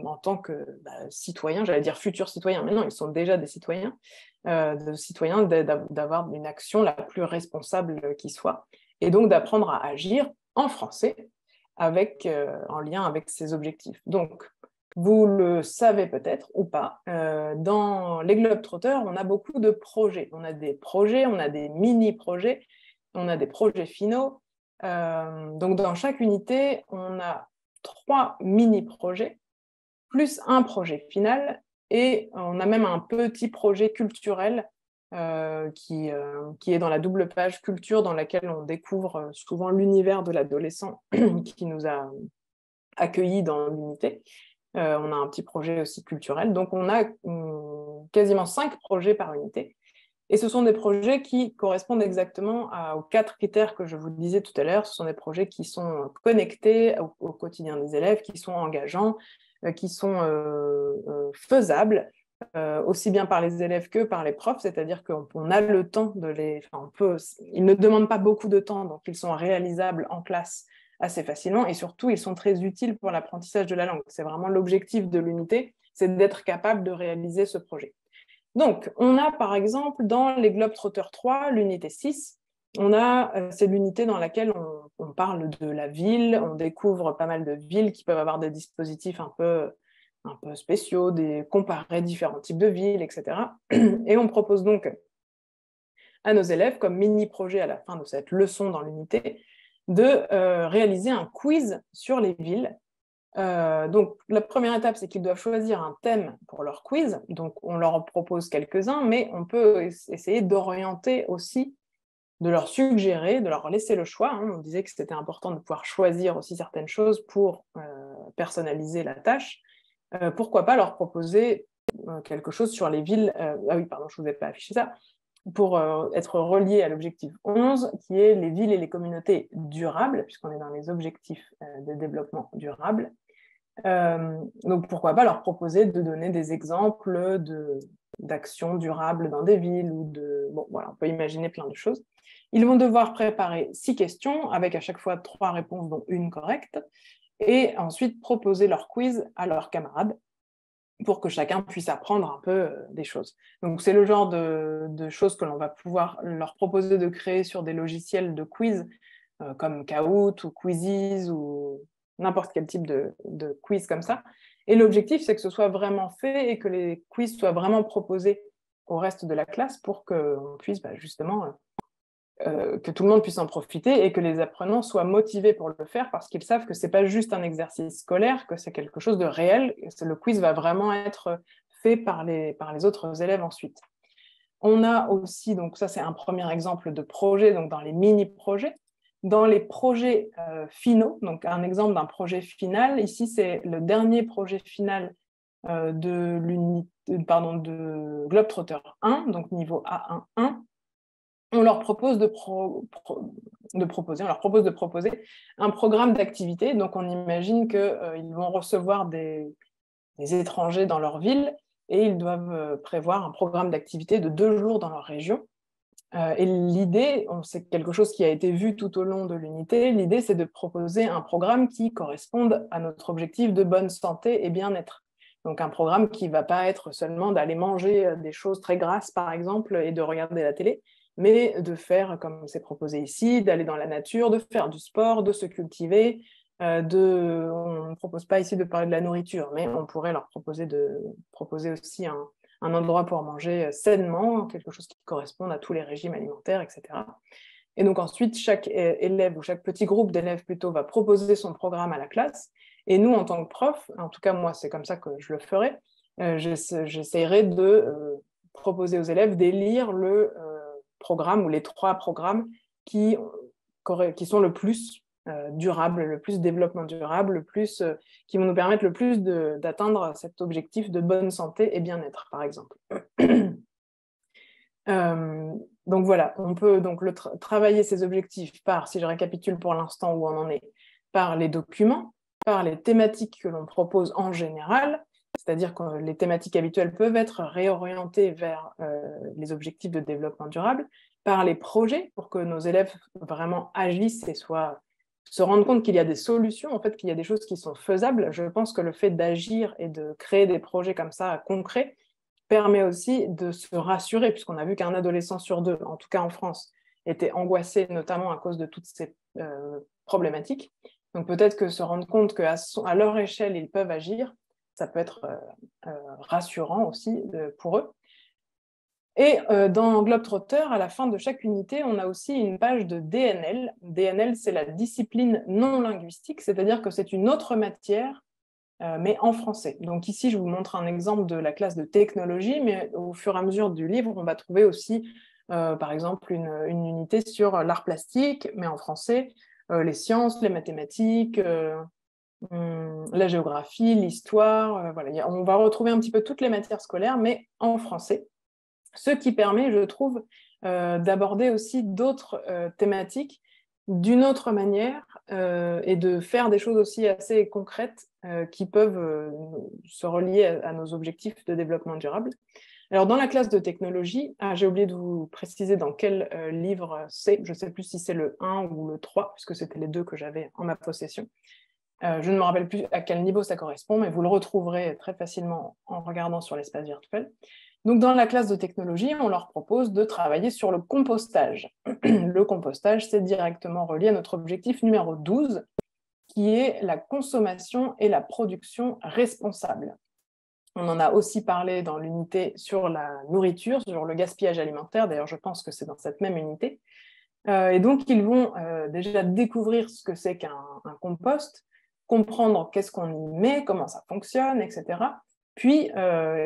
[SPEAKER 2] en tant que citoyens, j'allais dire futurs citoyens, mais non, ils sont déjà des citoyens, d'avoir une action la plus responsable qui soit, et donc d'apprendre à agir en français en lien avec ces objectifs. Donc, vous le savez peut-être ou pas, dans les Globetrotters, on a beaucoup de projets. On a des projets, on a des mini-projets, on a des projets finaux. Donc, dans chaque unité, on a 3 mini-projets, plus un projet final, et on a même un petit projet culturel qui est dans la double page culture, dans laquelle on découvre souvent l'univers de l'adolescent qui nous a accueillis dans l'unité. On a un petit projet aussi culturel. Donc, on a quasiment 5 projets par unité. Et ce sont des projets qui correspondent exactement aux 4 critères que je vous disais tout à l'heure. Ce sont des projets qui sont connectés au quotidien des élèves, qui sont engageants, qui sont faisables, aussi bien par les élèves que par les profs, c'est-à-dire qu'on a le temps de les... ils ne demandent pas beaucoup de temps, donc ils sont réalisables en classe assez facilement, et surtout, ils sont très utiles pour l'apprentissage de la langue. C'est vraiment l'objectif de l'unité, c'est d'être capable de réaliser ce projet. Donc, on a par exemple dans les Globetrotters 3, l'unité 6, c'est l'unité dans laquelle on parle de la ville, on découvre pas mal de villes qui peuvent avoir des dispositifs un peu spéciaux, comparer différents types de villes, etc. Et on propose donc à nos élèves, comme mini-projet à la fin de cette leçon dans l'unité, de réaliser un quiz sur les villes. Donc, la première étape, c'est qu'ils doivent choisir un thème pour leur quiz. Donc, on leur en propose quelques-uns, mais on peut essayer d'orienter aussi, de leur suggérer, de leur laisser le choix. On disait que c'était important de pouvoir choisir aussi certaines choses pour personnaliser la tâche. Pourquoi pas leur proposer quelque chose sur les villes. Ah oui, pardon, je ne vous ai pas affiché ça. Pour être relié à l'objectif 11, qui est les villes et les communautés durables, puisqu'on est dans les objectifs de développement durable. Donc, pourquoi pas leur proposer de donner des exemples d'actions durables dans des villes, bon, voilà, on peut imaginer plein de choses. Ils vont devoir préparer 6 questions, avec à chaque fois 3 réponses, dont une correcte, et ensuite proposer leur quiz à leurs camarades, pour que chacun puisse apprendre un peu des choses. Donc, c'est le genre de choses que l'on va pouvoir leur proposer de créer sur des logiciels de quiz, comme Kahoot ou Quizzes ou n'importe quel type de quiz comme ça. Et l'objectif, c'est que ce soit vraiment fait et que les quiz soient vraiment proposés au reste de la classe pour qu'on puisse justement... que tout le monde puisse en profiter et que les apprenants soient motivés pour le faire parce qu'ils savent que ce n'est pas juste un exercice scolaire, que c'est quelque chose de réel. Le quiz va vraiment être fait par les autres élèves ensuite. On a aussi, donc ça c'est un premier exemple de projet, donc dans les mini-projets. Dans les projets finaux, donc un exemple d'un projet final, ici c'est le dernier projet final de Globetrotter 1, donc niveau A1-1. On leur propose de proposer un programme d'activité. Donc, on imagine qu'ils vont recevoir des étrangers dans leur ville et ils doivent prévoir un programme d'activité de 2 jours dans leur région. Et l'idée, c'est quelque chose qui a été vu tout au long de l'unité, l'idée, c'est de proposer un programme qui corresponde à notre objectif de bonne santé et bien-être. Donc, un programme qui ne va pas être seulement d'aller manger des choses très grasses, par exemple, et de regarder la télé, mais de faire, comme c'est proposé ici, d'aller dans la nature, de faire du sport, de se cultiver. On ne propose pas ici de parler de la nourriture, mais on pourrait leur proposer aussi un endroit pour manger sainement, quelque chose qui corresponde à tous les régimes alimentaires, etc. Et donc ensuite, chaque élève ou chaque petit groupe d'élèves plutôt va proposer son programme à la classe. Et nous, en tant que prof, en tout cas moi, c'est comme ça que je le ferai, j'essaierai de proposer aux élèves d'élire le programme ou les 3 programmes qui sont le plus durables, le plus développement durable, qui vont nous permettre le plus d'atteindre cet objectif de bonne santé et bien-être, par exemple. Donc voilà, on peut donc travailler ces objectifs par, si je récapitule pour l'instant où on en est, par les documents, par les thématiques que l'on propose en général, c'est-à-dire que les thématiques habituelles peuvent être réorientées vers les objectifs de développement durable, par les projets pour que nos élèves vraiment agissent et soient se rendre compte qu'il y a des solutions, en fait, qu'il y a des choses qui sont faisables. Je pense que le fait d'agir et de créer des projets comme ça concrets permet aussi de se rassurer, puisqu'on a vu qu'un adolescent sur deux, en tout cas en France, était angoissé, notamment à cause de toutes ces problématiques. Donc peut-être que se rendre compte qu'à leur échelle, ils peuvent agir, ça peut être rassurant aussi pour eux. Et dans Globetrotter, à la fin de chaque unité, on a aussi une page de DNL. DNL, c'est la discipline non linguistique, c'est-à-dire que c'est une autre matière, mais en français. Donc ici, je vous montre un exemple de la classe de technologie, mais au fur et à mesure du livre, on va trouver aussi, par exemple, une unité sur l'art plastique, mais en français, les sciences, les mathématiques, la géographie, l'histoire. Voilà. On va retrouver un petit peu toutes les matières scolaires, mais en français. Ce qui permet, je trouve, d'aborder aussi d'autres thématiques d'une autre manière et de faire des choses aussi assez concrètes qui peuvent se relier à nos objectifs de développement durable. Alors, dans la classe de technologie, j'ai oublié de vous préciser dans quel livre c'est. Je ne sais plus si c'est le 1 ou le 3, puisque c'était les deux que j'avais en ma possession. Je ne me rappelle plus à quel niveau ça correspond, mais vous le retrouverez très facilement en regardant sur l'espace virtuel. Donc, dans la classe de technologie, on leur propose de travailler sur le compostage. Le compostage, c'est directement relié à notre objectif numéro 12, qui est la consommation et la production responsable. On en a aussi parlé dans l'unité sur la nourriture, sur le gaspillage alimentaire. D'ailleurs, je pense que c'est dans cette même unité. Et donc, ils vont déjà découvrir ce que c'est qu'un compost, comprendre qu'est-ce qu'on y met, comment ça fonctionne, etc. Puis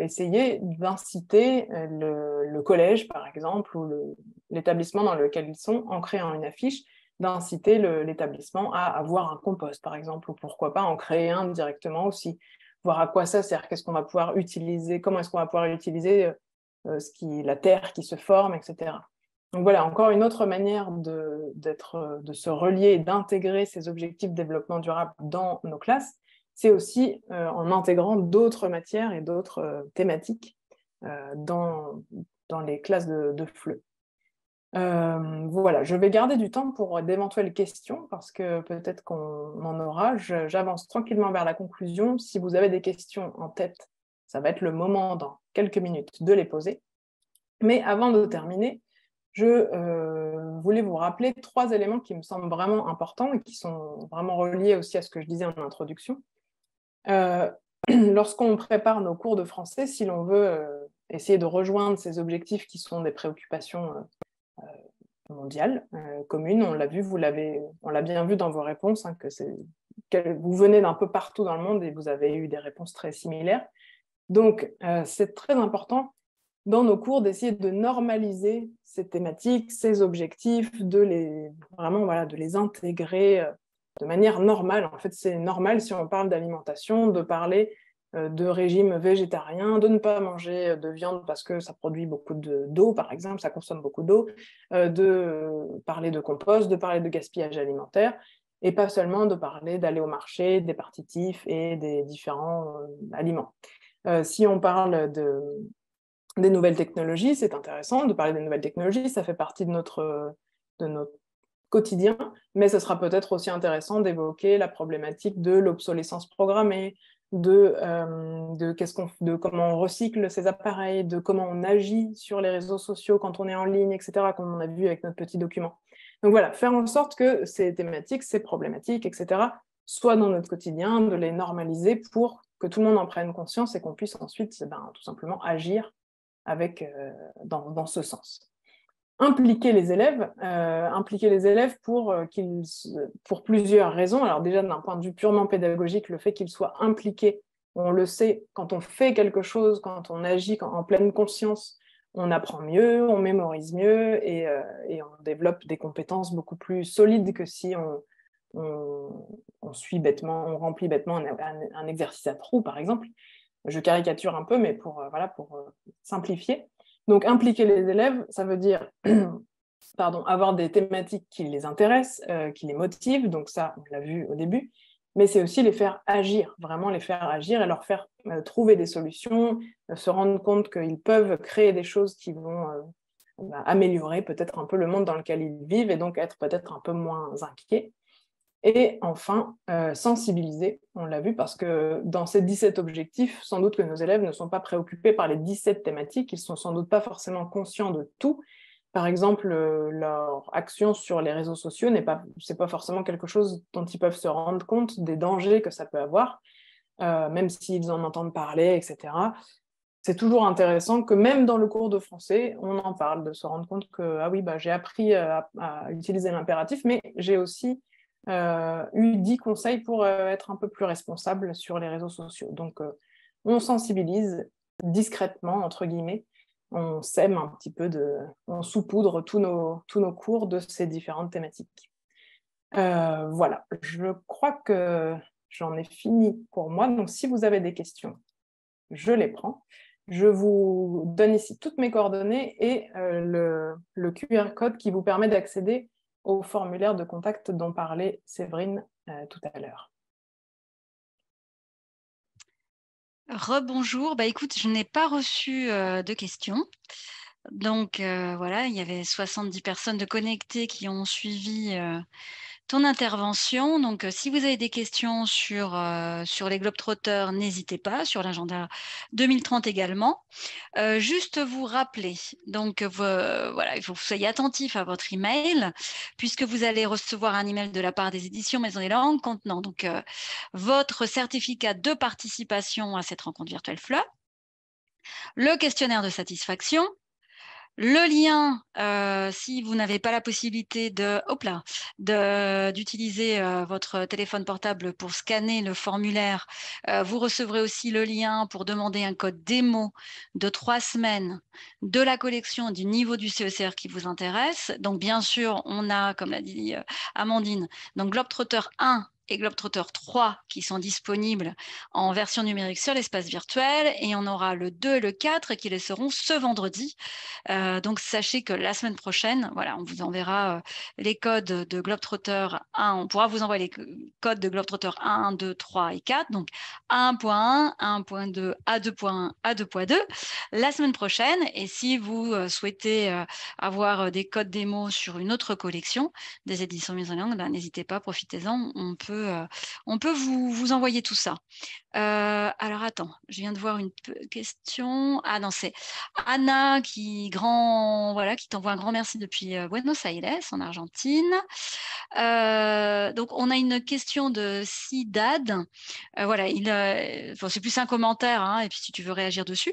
[SPEAKER 2] essayer d'inciter le collège, par exemple, ou l'établissement dans lequel ils sont, en créant une affiche, d'inciter l'établissement à avoir un compost, par exemple, ou pourquoi pas en créer un directement aussi, voir à quoi ça sert, qu'est-ce qu'on va pouvoir utiliser, comment est-ce qu'on va pouvoir utiliser la terre qui se forme, etc. Donc voilà, encore une autre manière de se relier et d'intégrer ces objectifs de développement durable dans nos classes, c'est aussi en intégrant d'autres matières et d'autres thématiques dans les classes de FLE. Voilà, je vais garder du temps pour d'éventuelles questions parce que peut-être qu'on en aura. J'avance tranquillement vers la conclusion. Si vous avez des questions en tête, ça va être le moment dans quelques minutes de les poser. Mais avant de terminer, je voulais vous rappeler 3 éléments qui me semblent vraiment importants et qui sont vraiment reliés aussi à ce que je disais en introduction. Lorsqu'on prépare nos cours de français, si l'on veut essayer de rejoindre ces objectifs qui sont des préoccupations mondiales, communes, on l'a vu, on l'a bien vu dans vos réponses, hein, que vous venez d'un peu partout dans le monde et vous avez eu des réponses très similaires. Donc, c'est très important dans nos cours d'essayer de normaliser ces thématiques, ces objectifs, de les intégrer de manière normale. En fait, c'est normal si on parle d'alimentation, de parler de régime végétarien, de ne pas manger de viande parce que ça produit beaucoup d'eau, par exemple, ça consomme beaucoup d'eau, de parler de compost, de parler de gaspillage alimentaire, et pas seulement de parler d'aller au marché, des partitifs et des différents aliments. Si on parle des nouvelles technologies, c'est intéressant de parler des nouvelles technologies, ça fait partie de notre quotidien, mais ce sera peut-être aussi intéressant d'évoquer la problématique de l'obsolescence programmée, de comment on recycle ces appareils, de comment on agit sur les réseaux sociaux quand on est en ligne, etc., comme on a vu avec notre petit document. Donc voilà, faire en sorte que ces thématiques, ces problématiques, etc., soient dans notre quotidien, de les normaliser pour que tout le monde en prenne conscience et qu'on puisse ensuite tout simplement agir dans ce sens. Impliquer les élèves pour plusieurs raisons. Alors déjà, d'un point de vue purement pédagogique, le fait qu'ils soient impliqués, on le sait, quand on fait quelque chose, quand on agit en pleine conscience, on apprend mieux, on mémorise mieux et on développe des compétences beaucoup plus solides que si on suit bêtement, on remplit bêtement un exercice à trous, par exemple. Je caricature un peu, mais pour simplifier. Donc, impliquer les élèves, ça veut dire avoir des thématiques qui les intéressent, qui les motivent. Donc ça, on l'a vu au début. Mais c'est aussi les faire agir, vraiment les faire agir et leur faire trouver des solutions, se rendre compte qu'ils peuvent créer des choses qui vont améliorer peut-être un peu le monde dans lequel ils vivent et donc être peut-être un peu moins inquiets. Et enfin, sensibiliser, on l'a vu, parce que dans ces 17 objectifs, sans doute que nos élèves ne sont pas préoccupés par les 17 thématiques, ils ne sont sans doute pas forcément conscients de tout. Par exemple, leur action sur les réseaux sociaux c'est pas forcément quelque chose dont ils peuvent se rendre compte des dangers que ça peut avoir, même s'ils en entendent parler, etc. C'est toujours intéressant que même dans le cours de français, on en parle, de se rendre compte que ah oui, bah, j'ai appris à utiliser l'impératif, mais j'ai aussi eu 10 conseils pour être un peu plus responsable sur les réseaux sociaux. Donc, on sensibilise discrètement, entre guillemets, on sème un petit peu, on saupoudre tous nos cours de ces différentes thématiques. Voilà, je crois que j'en ai fini pour moi. Donc, si vous avez des questions, je les prends. Je vous donne ici toutes mes coordonnées et le QR code qui vous permet d'accéder au formulaire de contact dont parlait Séverine tout à l'heure.
[SPEAKER 1] Rebonjour, bah écoute, je n'ai pas reçu de questions. Donc voilà, il y avait 70 personnes de connectées qui ont suivi ton intervention. Donc si vous avez des questions sur les Globetrotters, n'hésitez pas, sur l'agenda 2030 également. Juste vous rappeler, donc voilà, il faut que vous soyez attentif à votre email, puisque vous allez recevoir un email de la part des éditions Maison des Langues contenant donc votre certificat de participation à cette rencontre virtuelle FLE, le questionnaire de satisfaction, le lien, si vous n'avez pas la possibilité d'utiliser votre téléphone portable pour scanner le formulaire, vous recevrez aussi le lien pour demander un code démo de 3 semaines de la collection du niveau du CECR qui vous intéresse. Donc, bien sûr, on a, comme l'a dit Amandine, donc Globetrotter 1 et Globetrotter 3 qui sont disponibles en version numérique sur l'espace virtuel, et on aura le 2 et le 4 qui les seront ce vendredi. Donc, sachez que la semaine prochaine, voilà, on vous enverra les codes de Globetrotter 1. On pourra vous envoyer les codes de Globetrotter 1, 2, 3 et 4. Donc, 1.1, 1.2, A2.1, A2.2 la semaine prochaine. Et si vous souhaitez avoir des codes démo sur une autre collection des éditions Maison des Langues, ben, n'hésitez pas, profitez-en. On peut vous envoyer tout ça. Alors, attends, je viens de voir une question. Ah non, c'est Anna qui t'envoie un grand merci depuis Buenos Aires, en Argentine. Donc, on a une question de Sidad. Voilà, c'est plus un commentaire, hein, et puis si tu veux réagir dessus.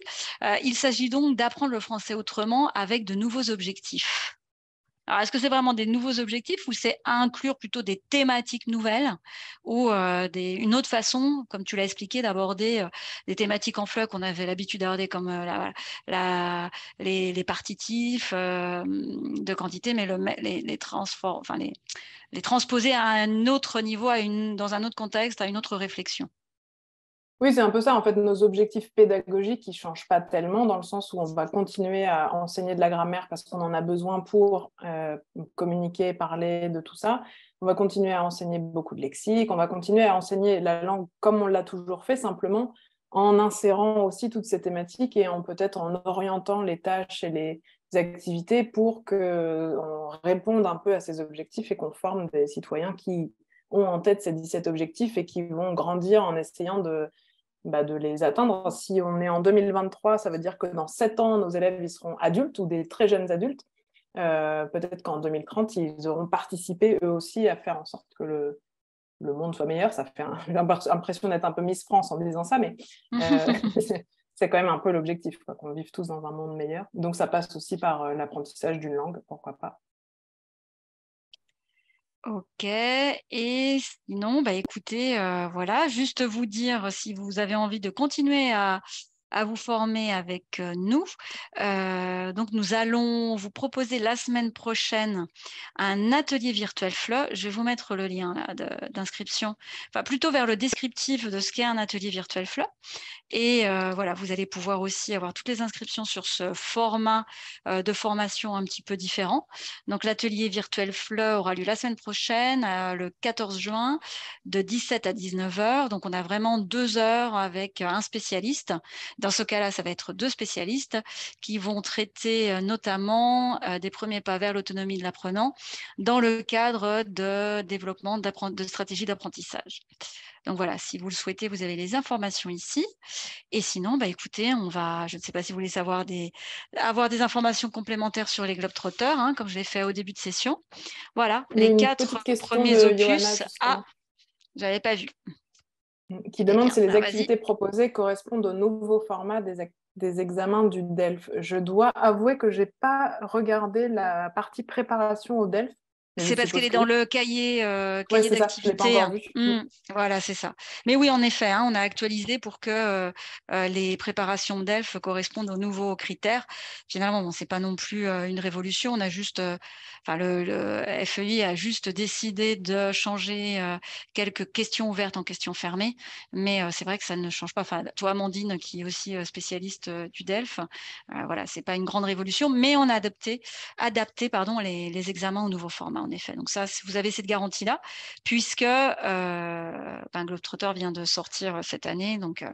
[SPEAKER 1] Il s'agit donc d'apprendre le français autrement avec de nouveaux objectifs. Alors, est-ce que c'est vraiment des nouveaux objectifs ou c'est inclure plutôt des thématiques nouvelles ou une autre façon, comme tu l'as expliqué, d'aborder des thématiques en FLE qu'on avait l'habitude d'aborder comme les partitifs de quantité, mais les transposer à un autre niveau, dans un autre contexte, à une autre réflexion.
[SPEAKER 2] Oui, c'est un peu ça. En fait, nos objectifs pédagogiques, ils ne changent pas tellement dans le sens où on va continuer à enseigner de la grammaire parce qu'on en a besoin pour communiquer, parler de tout ça. On va continuer à enseigner beaucoup de lexique. On va continuer à enseigner la langue comme on l'a toujours fait, simplement en insérant aussi toutes ces thématiques et peut-être en orientant les tâches et les activités pour qu'on réponde un peu à ces objectifs et qu'on forme des citoyens qui ont en tête ces 17 objectifs et qui vont grandir en essayant de les atteindre. Si on est en 2023, ça veut dire que dans 7 ans, nos élèves ils seront adultes ou des très jeunes adultes. Peut-être qu'en 2030, ils auront participé eux aussi à faire en sorte que le monde soit meilleur. Ça fait l'impression d'être un peu Miss France en disant ça, mais c'est quand même un peu l'objectif, qu'on vive tous dans un monde meilleur. Donc ça passe aussi par l'apprentissage d'une langue, pourquoi pas.
[SPEAKER 1] Ok, et sinon, bah écoutez, voilà, juste vous dire si vous avez envie de continuer à vous former avec nous. Donc, nous allons vous proposer la semaine prochaine un atelier virtuel FLE. Je vais vous mettre le lien d'inscription, enfin plutôt vers le descriptif de ce qu'est un atelier virtuel FLE. Et voilà, vous allez pouvoir aussi avoir toutes les inscriptions sur ce format de formation un petit peu différent. Donc, l'atelier virtuel FLE aura lieu la semaine prochaine, le 14 juin, de 17 à 19 h. Donc, on a vraiment 2 heures avec un spécialiste Dans ce cas-là, ça va être 2 spécialistes qui vont traiter notamment des premiers pas vers l'autonomie de l'apprenant dans le cadre de développement de stratégies d'apprentissage. Donc voilà, si vous le souhaitez, vous avez les informations ici. Et sinon, bah, écoutez, je ne sais pas si vous voulez avoir des informations complémentaires sur les Globetrotters, hein, comme je l'ai fait au début de session. Voilà,
[SPEAKER 2] Il y a
[SPEAKER 1] les
[SPEAKER 2] une
[SPEAKER 1] 4
[SPEAKER 2] petite question
[SPEAKER 1] premiers
[SPEAKER 2] de Johanna,
[SPEAKER 1] opus. Ah,
[SPEAKER 2] justement,
[SPEAKER 1] j'avais pas vu.
[SPEAKER 2] qui
[SPEAKER 1] Eh
[SPEAKER 2] demande
[SPEAKER 1] bien,
[SPEAKER 2] si les
[SPEAKER 1] bah, vas-y.
[SPEAKER 2] activités proposées correspondent au nouveau format des examens du DELF. Je dois avouer que je n'ai pas regardé la partie préparation au DELF, mais je
[SPEAKER 1] C'est parce qu'elle
[SPEAKER 2] suppose
[SPEAKER 1] est
[SPEAKER 2] que
[SPEAKER 1] dans
[SPEAKER 2] oui.
[SPEAKER 1] le cahier,
[SPEAKER 2] Oui,
[SPEAKER 1] cahier
[SPEAKER 2] c'est ça, je ne l'ai pas
[SPEAKER 1] d'activité,
[SPEAKER 2] encore
[SPEAKER 1] hein.
[SPEAKER 2] vu.
[SPEAKER 1] Voilà, c'est ça. Mais oui, en effet, hein, on a actualisé pour que les préparations DELF correspondent aux nouveaux critères. Finalement, bon, c'est pas non plus une révolution. On a juste, enfin, le FEI a juste décidé de changer quelques questions ouvertes en questions fermées. Mais c'est vrai que ça ne change pas. Enfin, toi, Amandine, qui est aussi spécialiste du DELF, voilà, c'est pas une grande révolution, mais on a adapter pardon, les examens au nouveau format, en effet. Donc ça, vous avez cette garantie-là, puisque Globetrotter vient de sortir cette année. Donc,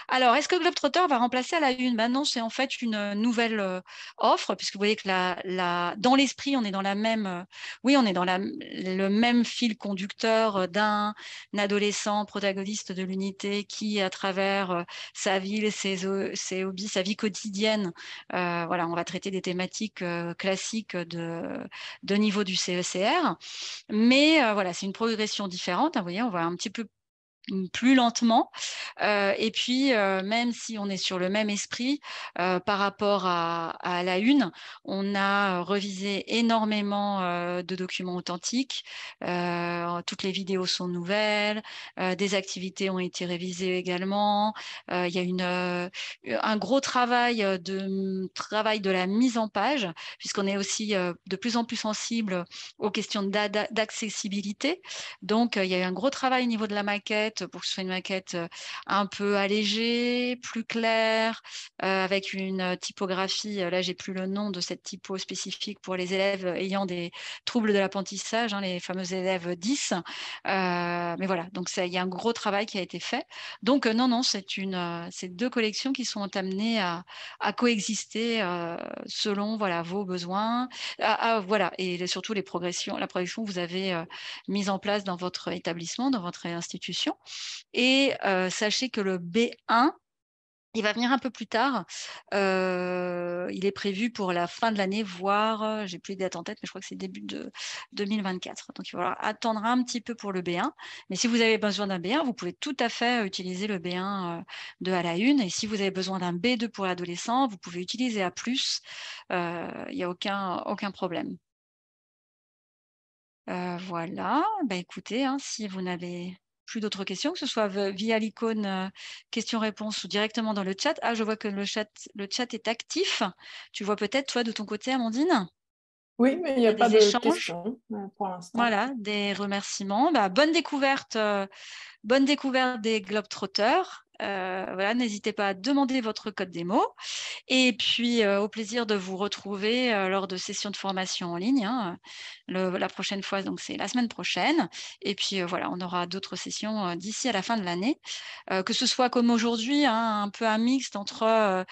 [SPEAKER 1] alors, est-ce que Globetrotter va remplacer à la une? Ben non, c'est en fait une nouvelle offre, puisque vous voyez que dans l'esprit, on est dans la même, oui, on est dans le même fil conducteur d'un adolescent protagoniste de l'unité qui, à travers sa ville, ses hobbies, sa vie quotidienne, voilà, on va traiter des thématiques classiques de niveau du CECR. Mais voilà, c'est une progression différente, hein, vous voyez, on va un petit peu plus lentement. Et puis, même si on est sur le même esprit, par rapport à la une, on a revisé énormément de documents authentiques. Toutes les vidéos sont nouvelles, des activités ont été révisées également. Il y a un gros travail de la mise en page, puisqu'on est aussi de plus en plus sensible aux questions d'accessibilité. Donc, il y a eu un gros travail au niveau de la maquette pour que ce soit une maquette un peu allégée, plus claire, avec une typographie. Là, j'ai plus le nom de cette typo spécifique pour les élèves ayant des troubles de l'apprentissage, hein, les fameux élèves 10. Mais voilà, donc il y a un gros travail qui a été fait. Donc, non, non, c'est 2 collections qui sont amenées à coexister selon voilà, vos besoins. Voilà, et surtout la progression que vous avez mise en place dans votre établissement, dans votre institution. Et sachez que le B1, il va venir un peu plus tard. Il est prévu pour la fin de l'année, voire, j'ai plus les dates en tête, mais je crois que c'est début de 2024. Donc, il va falloir attendre un petit peu pour le B1. Mais si vous avez besoin d'un B1, vous pouvez tout à fait utiliser le B1 de à la une. Et si vous avez besoin d'un B2 pour l'adolescent, vous pouvez utiliser A+. Il n'y a aucun problème. Voilà, bah, écoutez, hein, si vous n'avez plus d'autres questions, que ce soit via l'icône questions-réponses ou directement dans le chat. Ah, je vois que le chat est actif. Tu vois peut-être, toi, de ton côté, Amandine?
[SPEAKER 2] Oui, mais il n'y
[SPEAKER 1] Il y
[SPEAKER 2] a
[SPEAKER 1] a
[SPEAKER 2] pas
[SPEAKER 1] des
[SPEAKER 2] de
[SPEAKER 1] échanges,
[SPEAKER 2] questions pour l'instant.
[SPEAKER 1] voilà, des remerciements. Bah, bonne découverte des Globetrotters. Voilà, n'hésitez pas à demander votre code démo. Et puis, au plaisir de vous retrouver lors de sessions de formation en ligne, hein. La prochaine fois, donc c'est la semaine prochaine. Et puis, voilà, on aura d'autres sessions d'ici à la fin de l'année. Que ce soit comme aujourd'hui, hein, un peu un mixte entre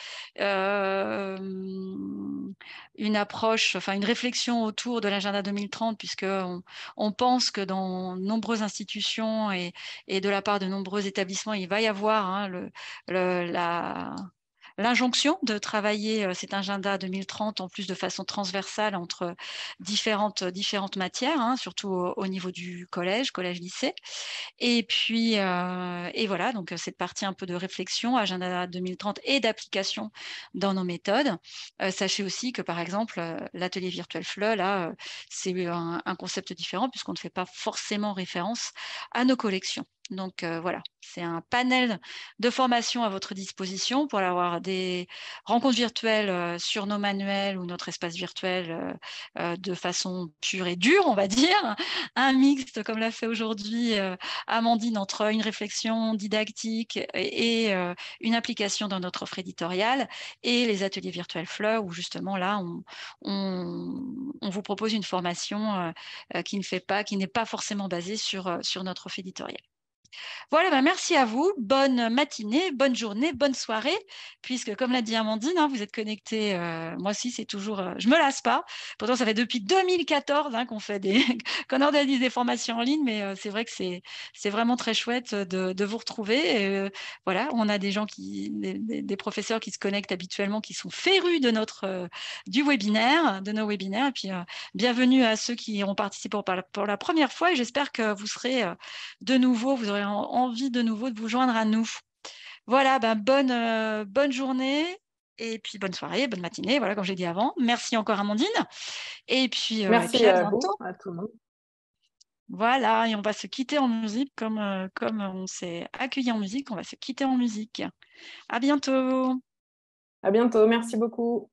[SPEAKER 1] une approche, enfin une réflexion autour de l'agenda 2030, puisque on pense que dans nombreuses institutions et de la part de nombreux établissements, il va y avoir hein, l'injonction de travailler cet agenda 2030 en plus de façon transversale entre différentes matières, hein, surtout au niveau du collège-lycée. Et puis, et voilà, donc cette partie un peu de réflexion, agenda 2030 et d'application dans nos méthodes. Sachez aussi que, par exemple, l'atelier virtuel FLE, là, c'est un concept différent puisqu'on ne fait pas forcément référence à nos collections. Donc voilà, c'est un panel de formation à votre disposition pour avoir des rencontres virtuelles sur nos manuels ou notre espace virtuel de façon pure et dure, on va dire, un mixte comme l'a fait aujourd'hui Amandine, entre une réflexion didactique et une application dans notre offre éditoriale, et les ateliers virtuels FLE, où justement là, on vous propose une formation qui n'est pas forcément basée sur notre offre éditoriale. Voilà, bah, merci à vous. Bonne matinée, bonne journée, bonne soirée, puisque comme l'a dit Amandine, hein, vous êtes connectés. Moi aussi, c'est toujours. Je me lasse pas. Pourtant, ça fait depuis 2014 hein, qu'on fait qu'on organise des formations en ligne, mais c'est vrai que c'est vraiment très chouette de vous retrouver. Et, voilà, on a des gens des professeurs qui se connectent habituellement, qui sont férus de du webinaire, de nos webinaires. Et puis, bienvenue à ceux qui ont participé pour la première fois. Et j'espère que vous serez de nouveau, vous aurez envie de nouveau de vous joindre à nous. Voilà, ben bonne journée et puis bonne soirée, bonne matinée, voilà, comme j'ai dit avant. Merci encore Amandine. Et
[SPEAKER 2] Merci
[SPEAKER 1] puis à
[SPEAKER 2] à
[SPEAKER 1] bientôt.
[SPEAKER 2] vous, à tout le monde.
[SPEAKER 1] Voilà, et on va se quitter en musique comme on s'est accueilli en musique, on va se quitter en musique. À bientôt.
[SPEAKER 2] À bientôt, merci beaucoup.